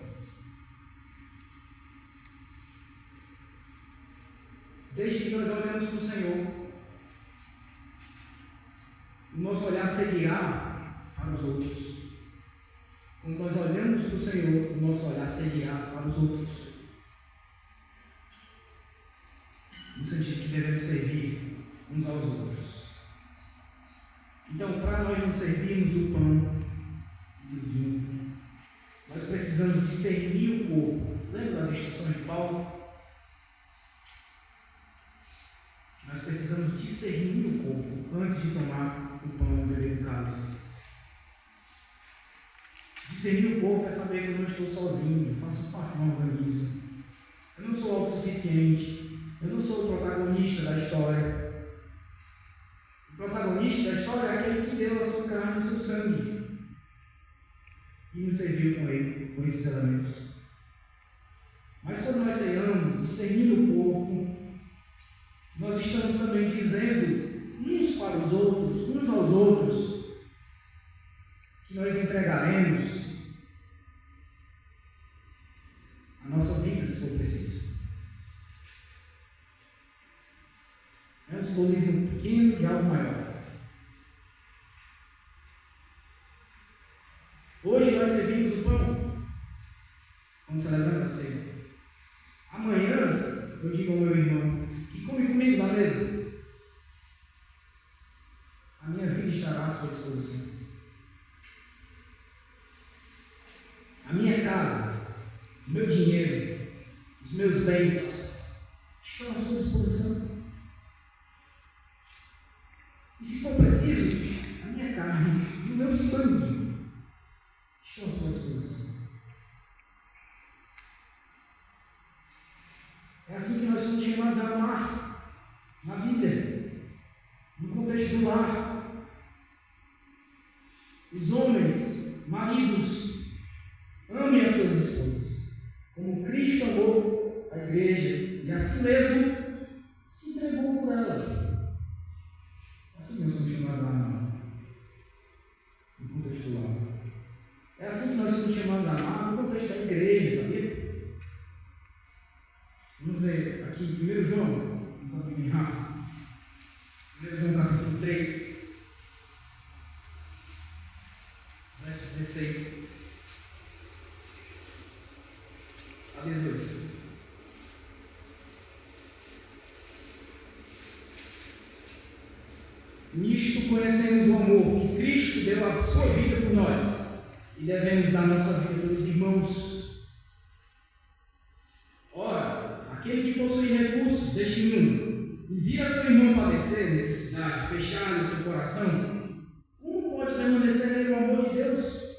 Desde que nós olhamos para o Senhor, o nosso olhar seguirá para os outros. Quando nós olhamos para o Senhor, o nosso olhar seguirá para os outros. No sentido que devemos servir uns aos outros. Então, para nós não servirmos do pão e do vinho, nós precisamos discernir o corpo. Lembra das instruções de Paulo? Nós precisamos discernir o corpo antes de tomar o pão e beber o cálice. Discernir o corpo é saber que eu não estou sozinho, eu faço parte de um organismo. Eu não sou autossuficiente, eu não sou o protagonista da história. O protagonista da história é aquele que deu a sua carne e o seu sangue e nos serviu com ele, com esses elementos. Mas quando nós ceiamos, discernindo o corpo, nós estamos também dizendo uns para os outros, uns aos outros, que nós entregaremos a nossa vida, se for preciso. É um simbolismo pequeno de algo maior. Hoje nós servimos o pão, quando celebramos a ceia. Amanhã, eu digo ao meu irmão, que come comigo na mesa, a minha vida estará à sua disposição. A minha casa, o meu dinheiro, os meus bens estão à sua disposição. E se for preciso, a minha carne e o meu sangue estão à sua disposição. É assim que nós somos chamados a amar na Bíblia, no contexto do lar. Os homens, maridos, amem as suas esposas, como Cristo amou a igreja e assim mesmo se entregou por ela. Assim nós somos chamados a amar no contexto do lar. É assim que nós somos chamados a amar no contexto da igreja, sabia? Vamos ver aqui, 1 João, vamos abrir bem rápido. 1 João capítulo 3, verso 16 a 18. Nisto conhecemos o amor que Cristo deu a sua vida por nós e devemos dar nossa vida pelos irmãos. Ora, aquele que possui recursos deste mundo e vira seu irmão padecer necessidade, fechado em seu coração, como pode permanecer nele o amor de Deus?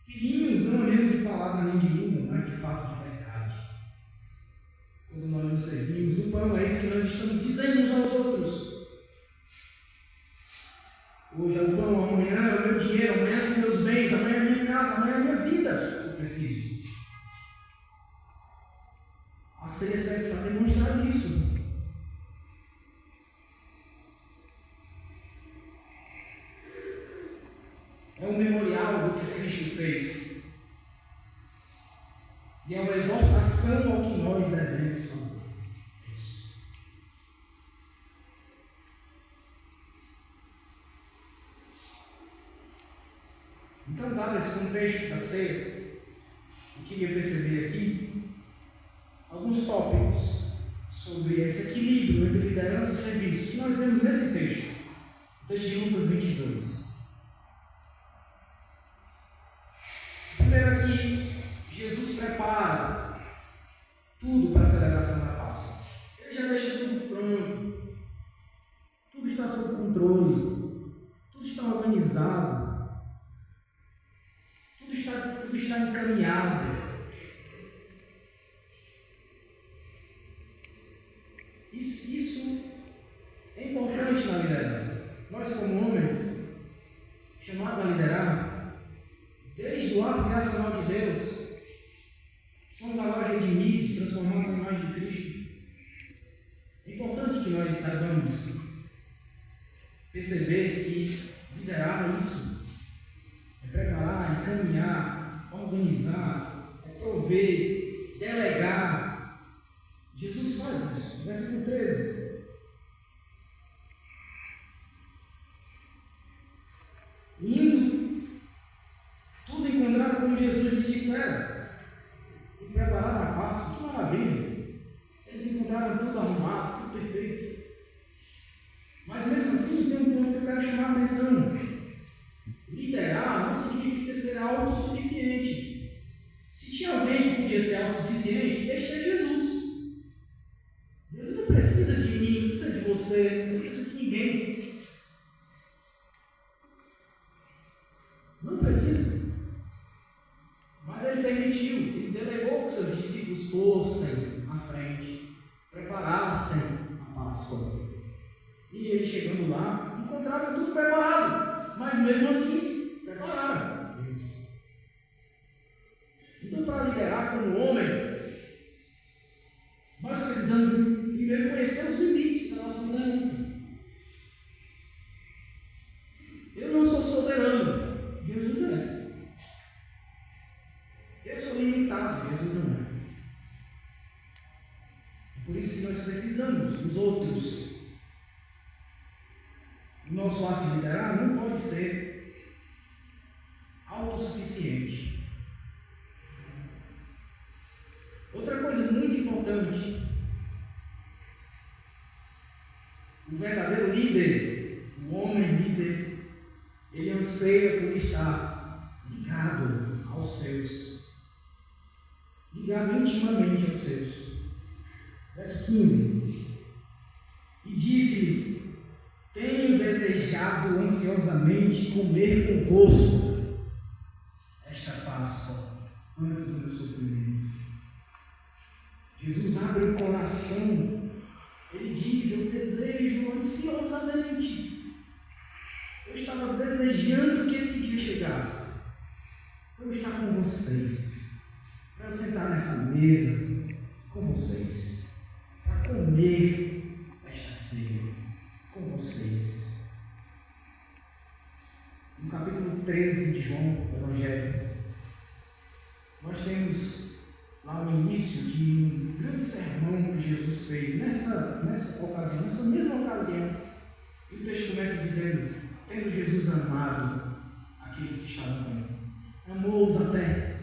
Filhinhos, não é menos de palavra nem de língua, mas de fato de verdade. Quando nós nos servimos do pão, é isso que nós estamos dizendo uns aos outros. Hoje é o pão, amanhã é o meu dinheiro, amanhã são meus bens, amanhã é a minha casa, amanhã é a minha vida, se eu preciso. A ceia serve para demonstrar isso. É um memorial do que Cristo fez. E é uma exortação ao que nós devemos fazer. Então, dado esse contexto da ceia, eu queria perceber aqui alguns tópicos sobre esse equilíbrio entre liderança e serviço, que nós vemos nesse texto, o texto de Lucas 22. Primeiro aqui, Jesus prepara tudo para a celebração da Páscoa. Ele já deixa tudo pronto, tudo está sob controle, tudo está organizado, tudo está encaminhado. Isso é importante na liderança. Nós, como homens, chamados a liderar, desde o ato criacional de Deus, somos agora redimidos, transformados na imagem de Cristo. É importante que nós saibamos perceber que liderar é isso. É preparar, encaminhar, organizar, é prover, delegar. Jesus faz isso. Versículo 13. Indo, tudo encontraram como Jesus lhe dissera. E prepararam a Páscoa. Que maravilha! Eles encontraram tudo arrumado, tudo perfeito. Mas mesmo assim, tem um ponto que eu quero chamar a atenção. Liderar não significa ser autossuficiente. Se tinha alguém que podia ser autossuficiente, este é Jesus. Jesus não precisa de mim, não precisa de você, não precisa de ninguém. Não precisa. Mas ele permitiu, ele delegou que seus discípulos fossem à frente, preparassem a Páscoa. E ele chegando lá, encontraram tudo preparado, mas mesmo assim, prepararam. Então, para liderar como homem, nós precisamos primeiro conhecer os limites da nossa liderança. Eu não sou soberano, Jesus é. Eu sou limitado, Jesus não é. Por isso que nós precisamos dos outros. O nosso ato de liderar não pode ser autossuficiente. Outra coisa muito importante: o verdadeiro líder, o homem líder, ele anseia por estar ligado aos seus, ligado intimamente aos seus. Verso 15: e disse-lhes: tenho desejado ansiosamente comer convosco esta Páscoa antes do meu sofrimento. Jesus abre o coração, ele diz: eu desejo ansiosamente. Eu estava desejando que esse dia chegasse, para eu estar com vocês, para eu sentar nessa mesa com vocês, para comer esta ceia com vocês. No capítulo 13 de João, do Evangelho, nós temos lá o início de um grande sermão que Jesus fez nessa ocasião, nessa mesma ocasião. E o texto começa dizendo: tendo Jesus amado aqueles que estavam com ele, amou-os até.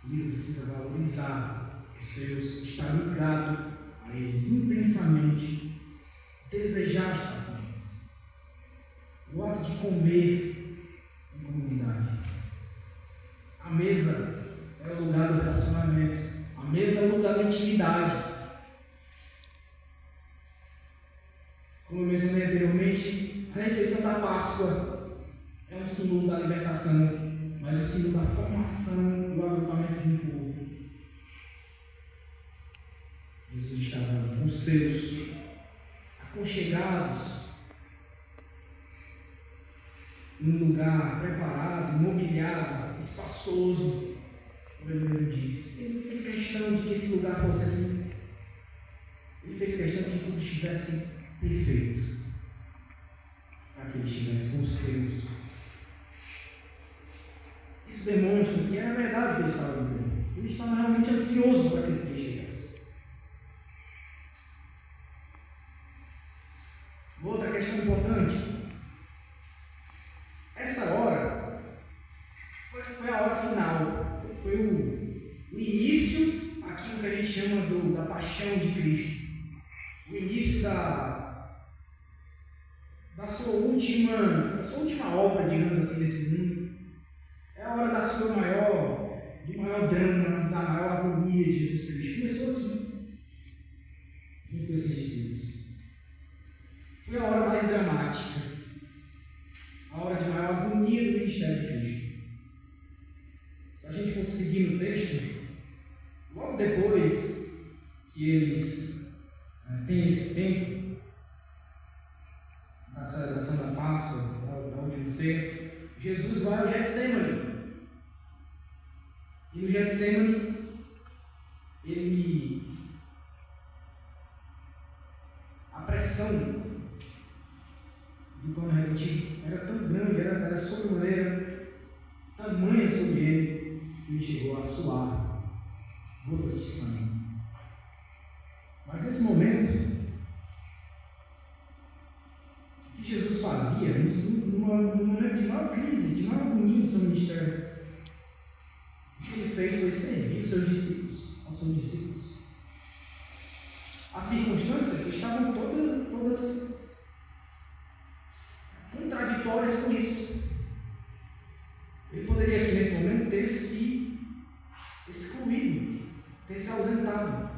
Ele precisa valorizar os seus, estar ligado a eles intensamente, desejar estar com eles. O ato de comer em comunidade. A mesa é o lugar do relacionamento. A mesa é o lugar da intimidade. Como eu mencionei anteriormente, a refeição da Páscoa é um símbolo da libertação, mas o símbolo da formação do agrupamento de um povo. Jesus estava com os seus, aconchegados, num lugar preparado, mobiliado, espaçoso, como ele mesmo diz. Ele fez questão de que esse lugar fosse assim. Ele fez questão de que tudo estivesse perfeito, para que ele estivesse com os seus. Isso demonstra que era verdade o que ele estava dizendo. Ele estava realmente ansioso para que esse dia chegasse. Outra questão importante: essa hora foi a hora final, foi o início, aquilo que a gente chama da parte paixão de Cristo, o início da sua última obra, digamos assim, desse mundo. É a hora do maior drama, da maior agonia de Jesus Cristo. Começou aqui, junto com esses discípulos. Foi a hora mais dramática, a hora de maior agonia do ministério de Cristo. Se a gente fosse seguir no texto, logo depois que eles têm esse tempo da celebração da Páscoa, da última ceia, Jesus vai ao Getsemane. E no Getsemane, a pressão do plano redentivo era tão grande, era sobremaneira, tamanha sobre ele, que ele chegou a suar gotas de sangue. Mas nesse momento, o que Jesus fazia, num momento de maior crise, de maior agonia do seu ministério, o que ele fez foi servir os seus discípulos. As circunstâncias estavam todas contraditórias com isso. Ele poderia aqui nesse momento ter se excluído, ter se ausentado.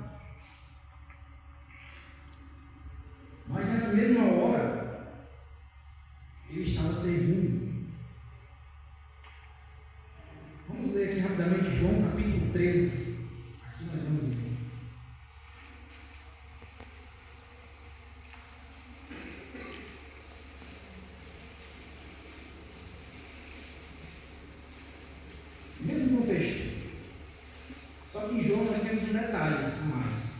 Mas nessa mesma hora, ele estava servindo. Vamos ler aqui rapidamente João capítulo 13. Aqui nós vamos ver. Mesmo contexto. Só que em João nós temos um detalhe a mais.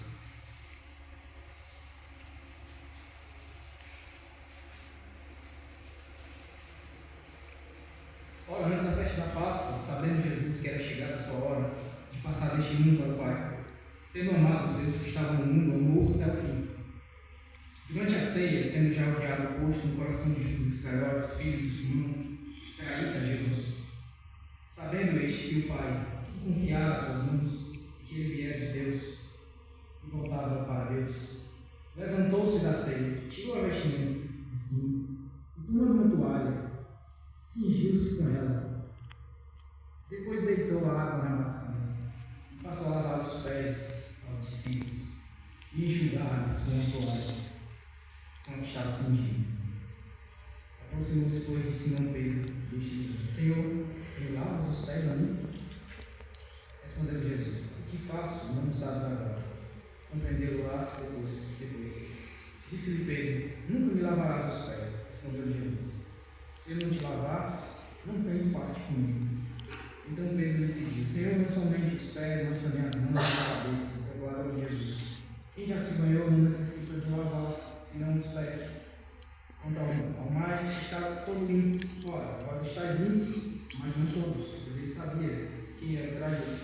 Ora, antes da festa da Páscoa, sabendo Jesus que era chegada a sua hora de passar deste mundo para o Pai, tendo amado os seus que estavam no mundo, amou até o fim. Durante a ceia, tendo já odiado o posto no coração de Judas Iscariotes, filho de Simão, traiu-se a Jesus. Sabendo este que o Pai confiara às suas mãos, que ele viera de Deus e voltava para Deus, levantou-se da ceia, tirou a vestimenta, assim, e tomando uma toalha, cingiu-se com ela. Depois deitou a água na bacia e passou a lavar os pés aos discípulos e enxugar-lhes com a toalha com que estava cingido. Aproximou-se, pois, de Simão Pedro e disse: Senhor, me lavas os pés a mim? Respondeu Jesus: O que faço? Não sabes agora. Compreendeu-o-ás depois. Disse-lhe Pedro: Nunca me lavarás os pés. Respondeu Jesus: Se eu não te lavar, não tens parte comigo. Então Pedro lhe pediu: Senhor, não somente os pés, mas também as mãos e a cabeça. Declarou Jesus: Quem já se banhou não necessita de lavar, senão os pés. Quanto ao mais, está todo limpo. Ora, vós estáis limpos, mas não todos. Pois ele sabia quem era o traidor.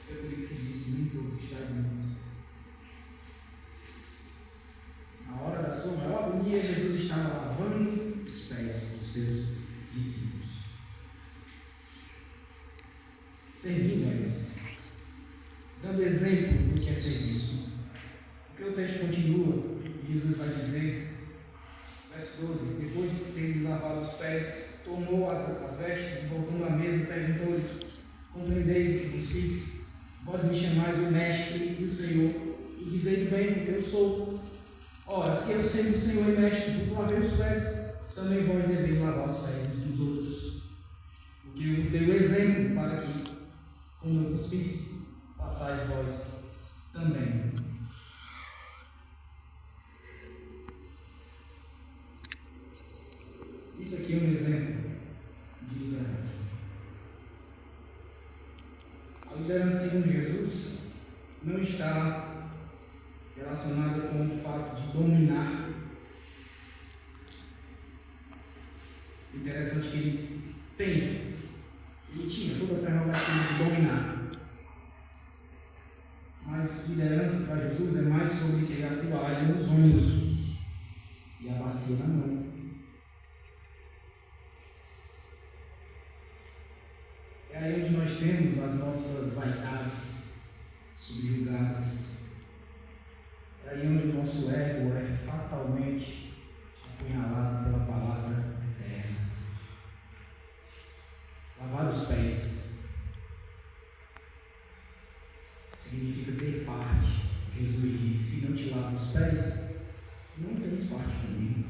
Foi por isso que disse: Nem todos estáis limpos. Na hora da sua maior agonia, Jesus estava lavando os pés dos seus discípulos, servindo a eles, dando exemplo do que é serviço. Porque o texto continua, Jesus vai dizer, verso 12: Depois de ter lavado os pés, tomou as vestes e, voltando à mesa, perguntou-lhes: Compreendeis o que vos fiz? Vós me chamais o Mestre e o Senhor, e dizeis bem, porque eu sou. Ora, se eu sendo o Senhor e Mestre vos lavei os pés, também vós deveis lavar os pés uns dos outros. Porque eu vos dei o exemplo para que, como eu vos fiz, façais vós também. Isso aqui é um exemplo de liderança. A liderança segundo Jesus não está relacionada com o fato de dominar. Interessante que ele tinha toda a prerrogativa de dominar. Mas liderança para Jesus é mais sobre ter a toalha nos ombros e a bacia na mão. É aí onde nós temos as nossas vaidades subjugadas. É aí onde o nosso ego é fatalmente apunhalado pela palavra eterna. Lavar os pés significa ter parte. Jesus disse: se não te lavo os pés, não tens parte comigo.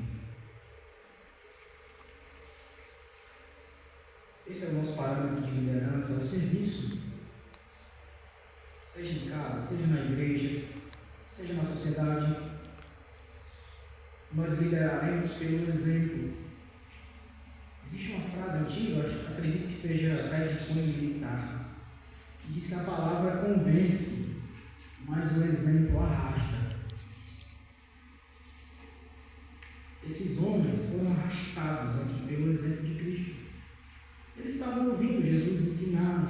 Esse é o nosso parâmetro de liderança, é o serviço. Seja em casa, seja na igreja, seja na sociedade, nós lideraremos pelo exemplo. Existe uma frase antiga, acredito que seja até de cunho militar, que diz que a palavra convence, mas o exemplo arrasta. Esses homens foram arrastados aqui pelo exemplo de Cristo. Eles estavam ouvindo Jesus ensinar.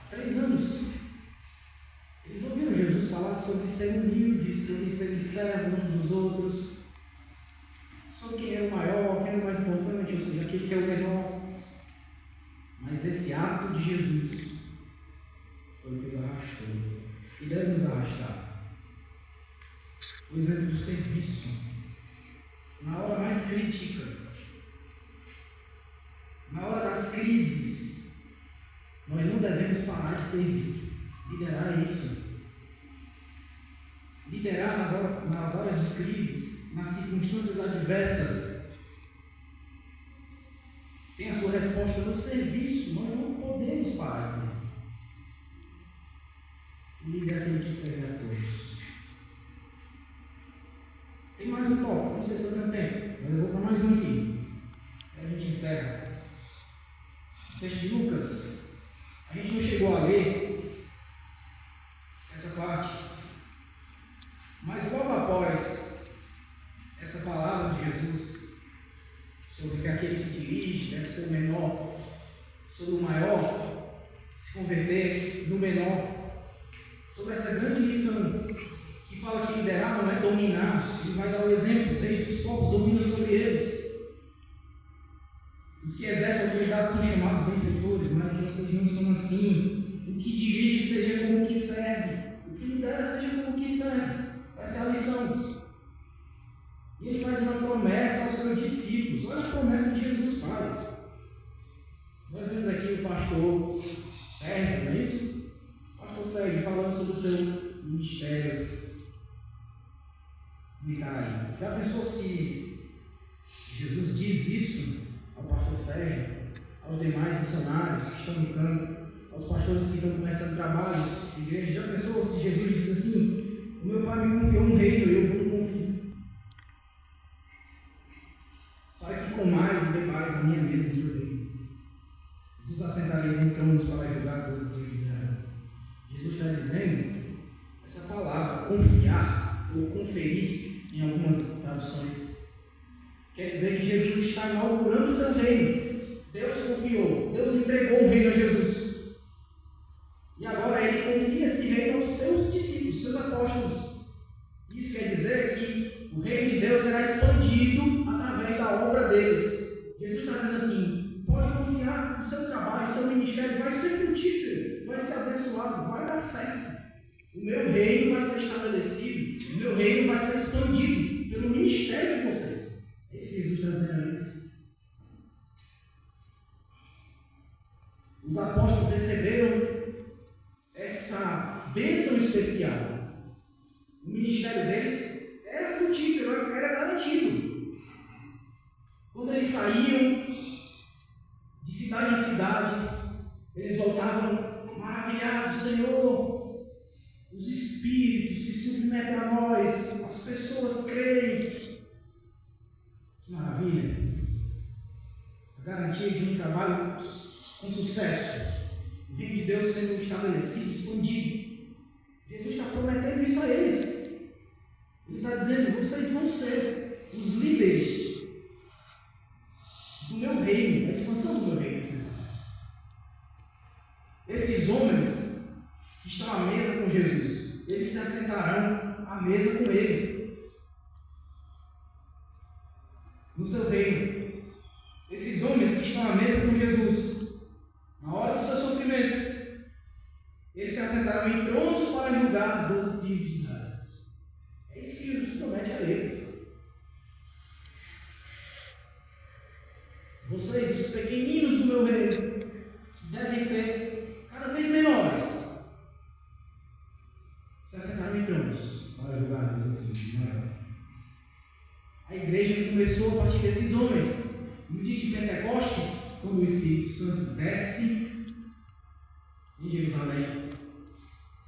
Há 3 anos. Eles ouviram Jesus falar sobre ser humilde, sobre ser servo uns dos outros, sobre quem era o maior, quem era o mais importante, ou seja, aquele que é o menor. Mas esse ato de Jesus foi o que os arrastou. E deve nos arrastar. O exemplo do serviço. Na hora mais crítica, na hora das crises, nós não devemos parar de servir. Liderar é isso. Liderar nas horas de crise, nas circunstâncias adversas, tem a sua resposta no serviço. Nós não podemos parar de servir. O líder é aquele que serve a todos. Tem mais um tópico, não sei se eu tenho tempo, mas eu vou para mais um aqui. Aí a gente encerra. O texto de Lucas, a gente não chegou a ler essa parte, mas logo após essa palavra de Jesus sobre que aquele que dirige deve ser o menor, sobre o maior se converter no menor, sobre essa grande lição que fala que liderar não é dominar. Ele vai dar o exemplo: os reis dos povos dominam sobre eles. Os que exercem autoridade são chamados benfeitores, mas vocês não são assim. O que dirige seja como o que serve. O que lidera seja como o que serve. Essa é a lição. E ele faz uma promessa aos seus discípulos. Olha a promessa que Jesus faz. Nós vemos aqui o pastor Sérgio, não é isso? O pastor Sérgio falando sobre o seu ministério militar. Já pensou se Jesus diz isso ao pastor Sérgio, aos demais missionários que estão no campo, aos pastores que estão começando trabalhos de igreja? Já pensou se Jesus diz assim: o meu pai me confiou um reino, eu vou confiar, para que comais e bebais a minha mesa de reino, vos assentareis em tronos para julgar as coisas de Israel. Jesus está dizendo essa palavra, confiar ou conferir, em algumas traduções, quer dizer que Jesus está inaugurando o seu reino. Deus confiou, Deus entregou um reino a Jesus. E agora ele confia esse reino aos seus discípulos, seus apóstolos. Isso quer dizer que o reino de Deus será expandido através da obra deles. Jesus está dizendo assim: pode confiar no seu trabalho, no seu ministério, vai ser frutífero, vai ser abençoado, vai dar certo. O meu reino vai ser estabelecido, o meu reino vai ser expandido pelo ministério de vocês. É isso que Jesus está dizendo a eles. Os apóstolos receberam essa bênção especial. O ministério deles era frutífero, era garantido. Quando eles saíam de cidade em cidade, eles voltavam maravilhados: Senhor, os espíritos se submetem a nós, as pessoas creem. Que maravilha! A garantia de um trabalho com sucesso, o reino de Deus sendo estabelecido, expandido. Jesus está prometendo isso a eles. Ele está dizendo: vocês vão ser os líderes do meu reino, da expansão do meu reino. Esses homens que estão à mesa com Jesus, eles se assentarão à mesa com ele, no seu reino. Esses homens que estão à mesa com Jesus, na hora do seu sofrimento, eles se assentaram em tronos para julgar 12 tribos de Israel. desses homens. No dia de Pentecostes, quando o Espírito Santo desce em Jerusalém,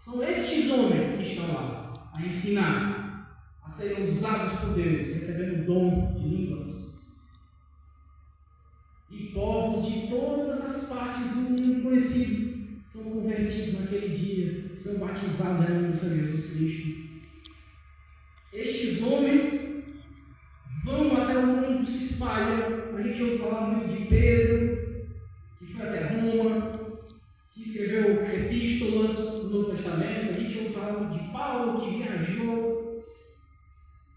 são estes homens que estão lá a ensinar, a serem usados por Deus, recebendo o dom de línguas. E povos de todas as partes do mundo conhecido são convertidos naquele dia, são batizados em nome do Senhor Jesus Cristo. Estes homens vão até o mundo, se espalham. A gente ouve falar muito de Pedro, que foi até Roma, que escreveu epístolas no Novo Testamento. A gente ouve falar de Paulo, que viajou,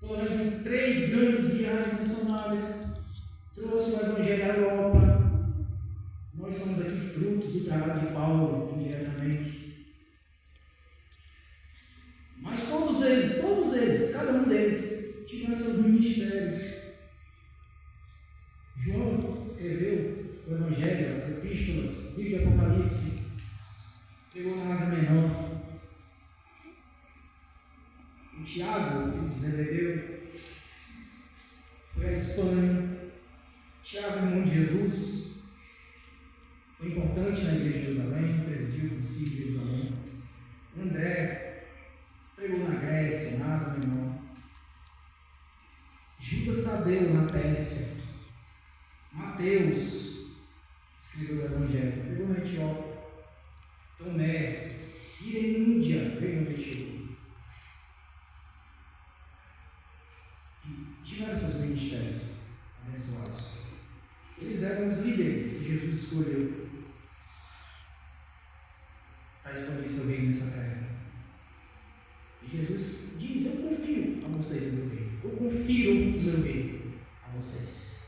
pelo menos em 3 grandes viagens missionárias, trouxe o Evangelho à Europa. Nós somos aqui frutos do trabalho de Paulo, diretamente. Mas todos eles, cada um deles, tiveram seus ministérios. João escreveu o Evangelho, as epístolas, o livro de Apocalipse, pegou na Ásia Menor. O Tiago, filho de Zebedeu, foi à Espanha. Tiago, irmão de Jesus, foi importante na igreja de Jerusalém, presidiu o concílio de Jerusalém. André pregou na Grécia, na Ásia Menor. Judas Tadeu, na Pérsia. Mateus escreveu o Evangelho, pregou na Etiópia. Tomé, Síria e Índia, veio no Etiópia. Tiveram seus ministérios abençoados. Eles eram os líderes que Jesus escolheu para expandir seu reino nessa terra. E Jesus diz: eu confio a vocês o meu reino. Eu confiro o meu reino a vocês.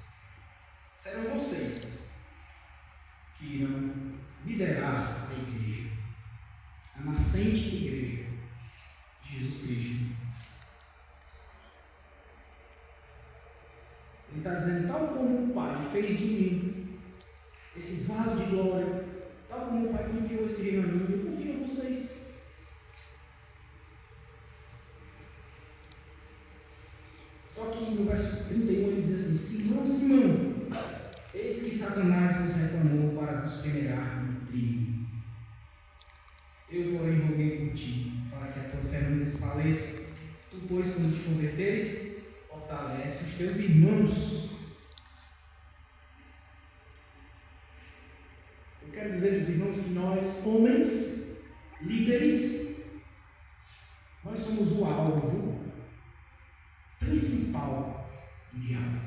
Serão vocês que irão liderar a igreja, a nascente igreja de Jesus Cristo. Ele está dizendo: tal como o Pai fez de mim esse vaso de glória, tal como o Pai confiou esse reino a mim, eu confio em vocês. Só que no verso 31 ele diz assim: Simão, Simão, eis que Satanás vos reclamou para vos peneirar no trigo. Eu, porém, roguei por ti, para que a tua fé não desfaleça. Tu, pois, quando te converteres, fortalece os teus irmãos. Eu quero dizer aos irmãos que nós, homens, líderes, nós somos o alvo principal do diabo.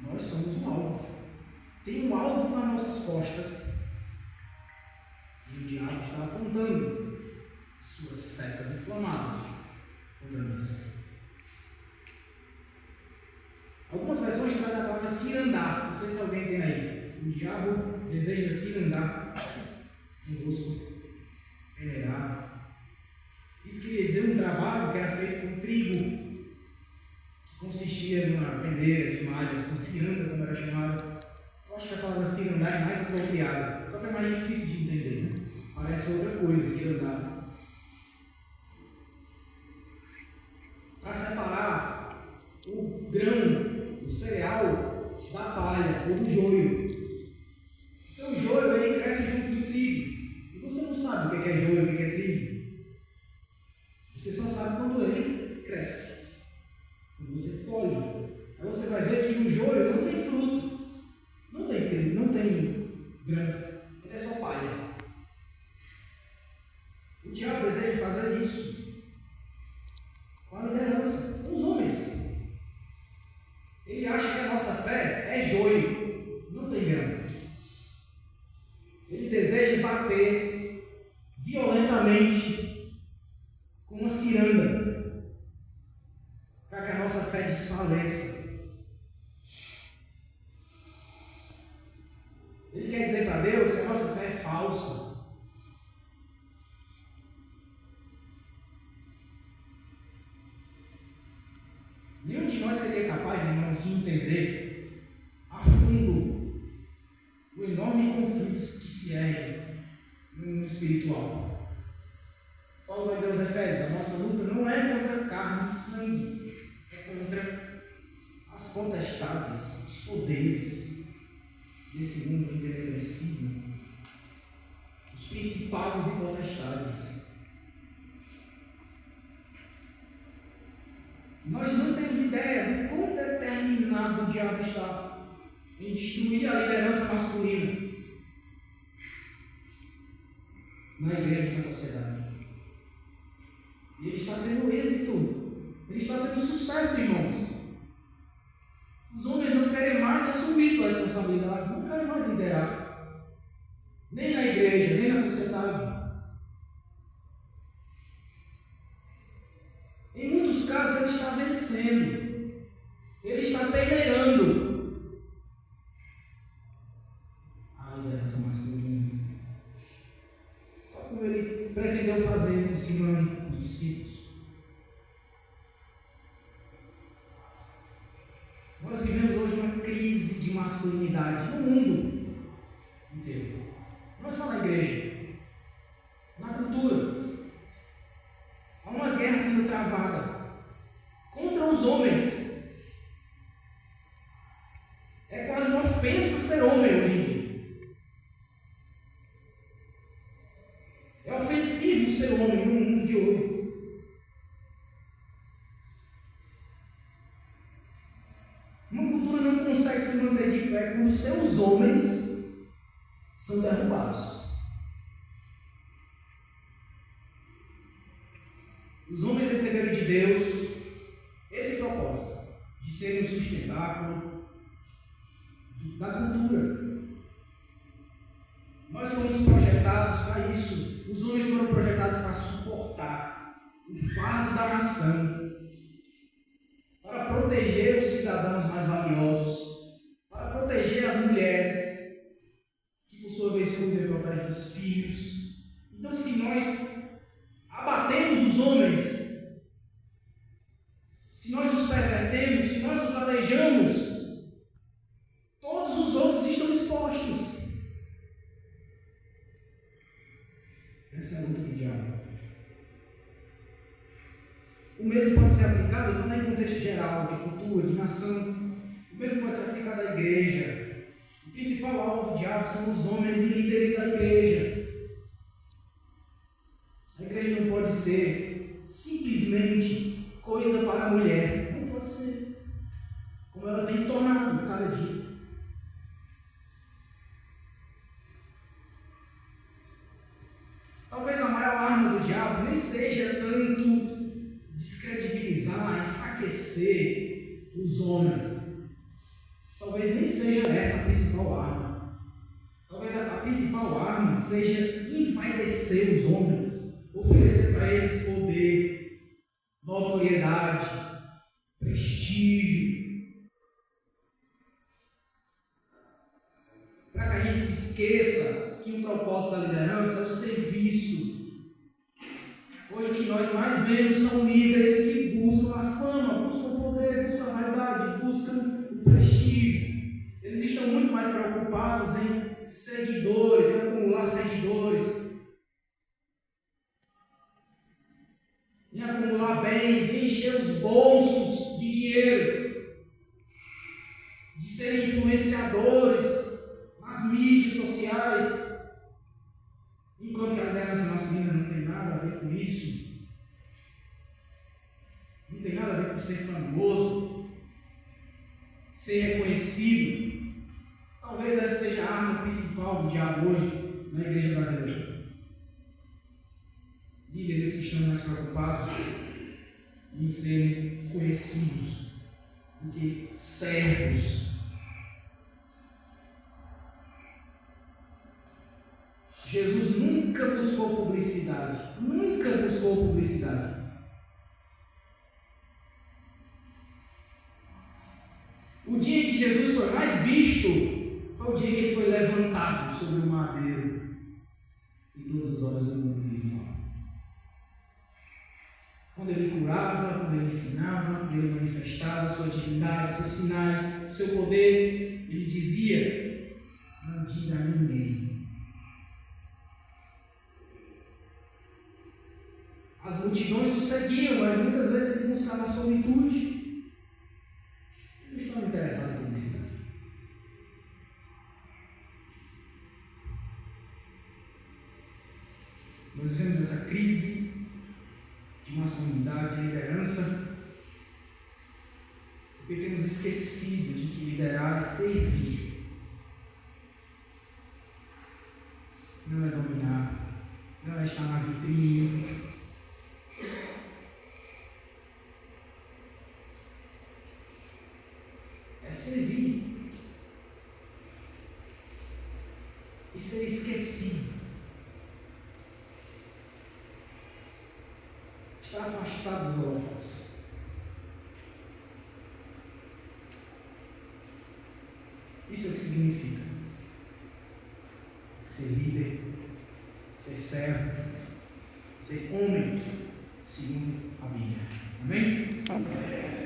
Nós somos o alvo. Tem um alvo nas nossas costas e o diabo está apontando suas setas inflamadas contra nós. Algumas versões trazem a palavra cirandar. Não sei se alguém tem aí. O diabo deseja cirandar conosco, peneirar. Isso queria dizer um trabalho que era feito com trigo, que consistia numa peneira de malha, assim, ciranda, como era chamada. Eu acho que a palavra cirandar é mais apropriada, só que é mais difícil de entender, né? Parece outra coisa, cirandar. Para separar o grão, o cereal, da palha ou do joio. Então o joio ele cresce junto do trigo. E você não sabe o que é joio e o que é trigo. Você só sabe quando ele cresce. Quando você colhe. Aí você vai ver que o joio não tem fruto. Não tem trigo, não tem grão. Ele é só palha. O diabo deseja fazer isso com a liderança, com os homens. Ele acha que a nossa fé é joio, não tem grão. Ele deseja bater violentamente com uma ciranda para que a nossa fé desfaleça. Ele quer dizer para Deus que a nossa fé é falsa. Nenhum de nós seria capaz, irmãos, de entender a fundo o enorme conflito que se ergue no mundo espiritual. Paulo vai dizer aos Efésios: a nossa luta não potestades, os poderes desse mundo entenebrecido, os principados e potestades. Nós não temos ideia de quão determinado o diabo está em destruir a liderança masculina na igreja e na sociedade. E ele está tendo êxito, ele está tendo sucesso, irmãos. Os homens não querem mais assumir sua responsabilidade, não querem mais liderar, nem na igreja, nem na sociedade. Em muitos casos ele está vencendo, ele está peneirando a liderança masculina. Só como ele pretendeu fazer ensinando os discípulos. Nós vivemos hoje uma crise de masculinidade no mundo inteiro. Não é só na igreja, na cultura. Há uma guerra sendo travada contra os homens. É quase uma ofensa ser homem hoje em dia. É ofensivo ser homem no mundo de hoje. Uma cultura não consegue se manter de pé quando os seus homens são derrubados. Os homens receberam de Deus esse propósito, de serem um sustentáculo da cultura. Nós fomos projetados para isso. Os homens foram projetados para suportar o fardo da nação, para proteger os cidadãos mais valiosos, para proteger as mulheres, que por sua vez cuidam e protegem os filhos. Então, se nós abatemos os homens, se nós os pervertemos, se nós os aleijamos, todos os outros estão expostos. Essa é a luta do diabo. O mesmo pode ser aplicado, não em contexto geral, de cultura, de nação. O mesmo pode ser aplicado à igreja. O principal alvo do diabo são os homens e líderes da igreja. A igreja não pode ser simplesmente coisa para a mulher. Não pode ser. Como ela tem se tornado cada dia. Talvez a maior arma do diabo nem seja tanto descredibilizar, enfraquecer os homens. Talvez nem seja essa a principal arma. Talvez a principal arma seja envaidecer os homens, oferecer para eles poder, notoriedade, prestígio, para que a gente se esqueça que o propósito da liderança é o serviço. Hoje o que nós mais vemos são líderes que buscam a fama, buscam o poder, buscam a vaidade, buscam o prestígio. Eles estão muito mais preocupados em seguidores, em acumular seguidores, em acumular bens, em encher os bolsos de dinheiro, de serem influenciadores nas mídias sociais. Enquanto que a liderança masculina não tem nada a ver com isso. Não tem nada a ver com ser famoso, ser reconhecido. Talvez essa seja a arma principal do diabo hoje na igreja brasileira. Líderes que estão mais preocupados em serem conhecidos do que servos. Jesus nunca buscou publicidade. Nunca buscou publicidade. O dia em que Jesus foi mais visto foi o dia que ele foi levantado sobre o madeiro. E todos os olhos do mundo viram. Quando ele curava, quando ele ensinava, quando ele manifestava sua divindade, seus sinais, seu poder, ele dizia: não diga a ninguém. As multidões o seguiam, mas muitas vezes ele buscava a solitude. Ele estava nessa crise de masculinidade, de liderança, porque temos esquecido de que liderar é servir, não é dominar, não é estar na vitrine. É servir e ser esquecido, estar afastado dos holofotes. Isso é o que significa ser líder, ser servo, ser homem, segundo a Bíblia. Amém? Amém.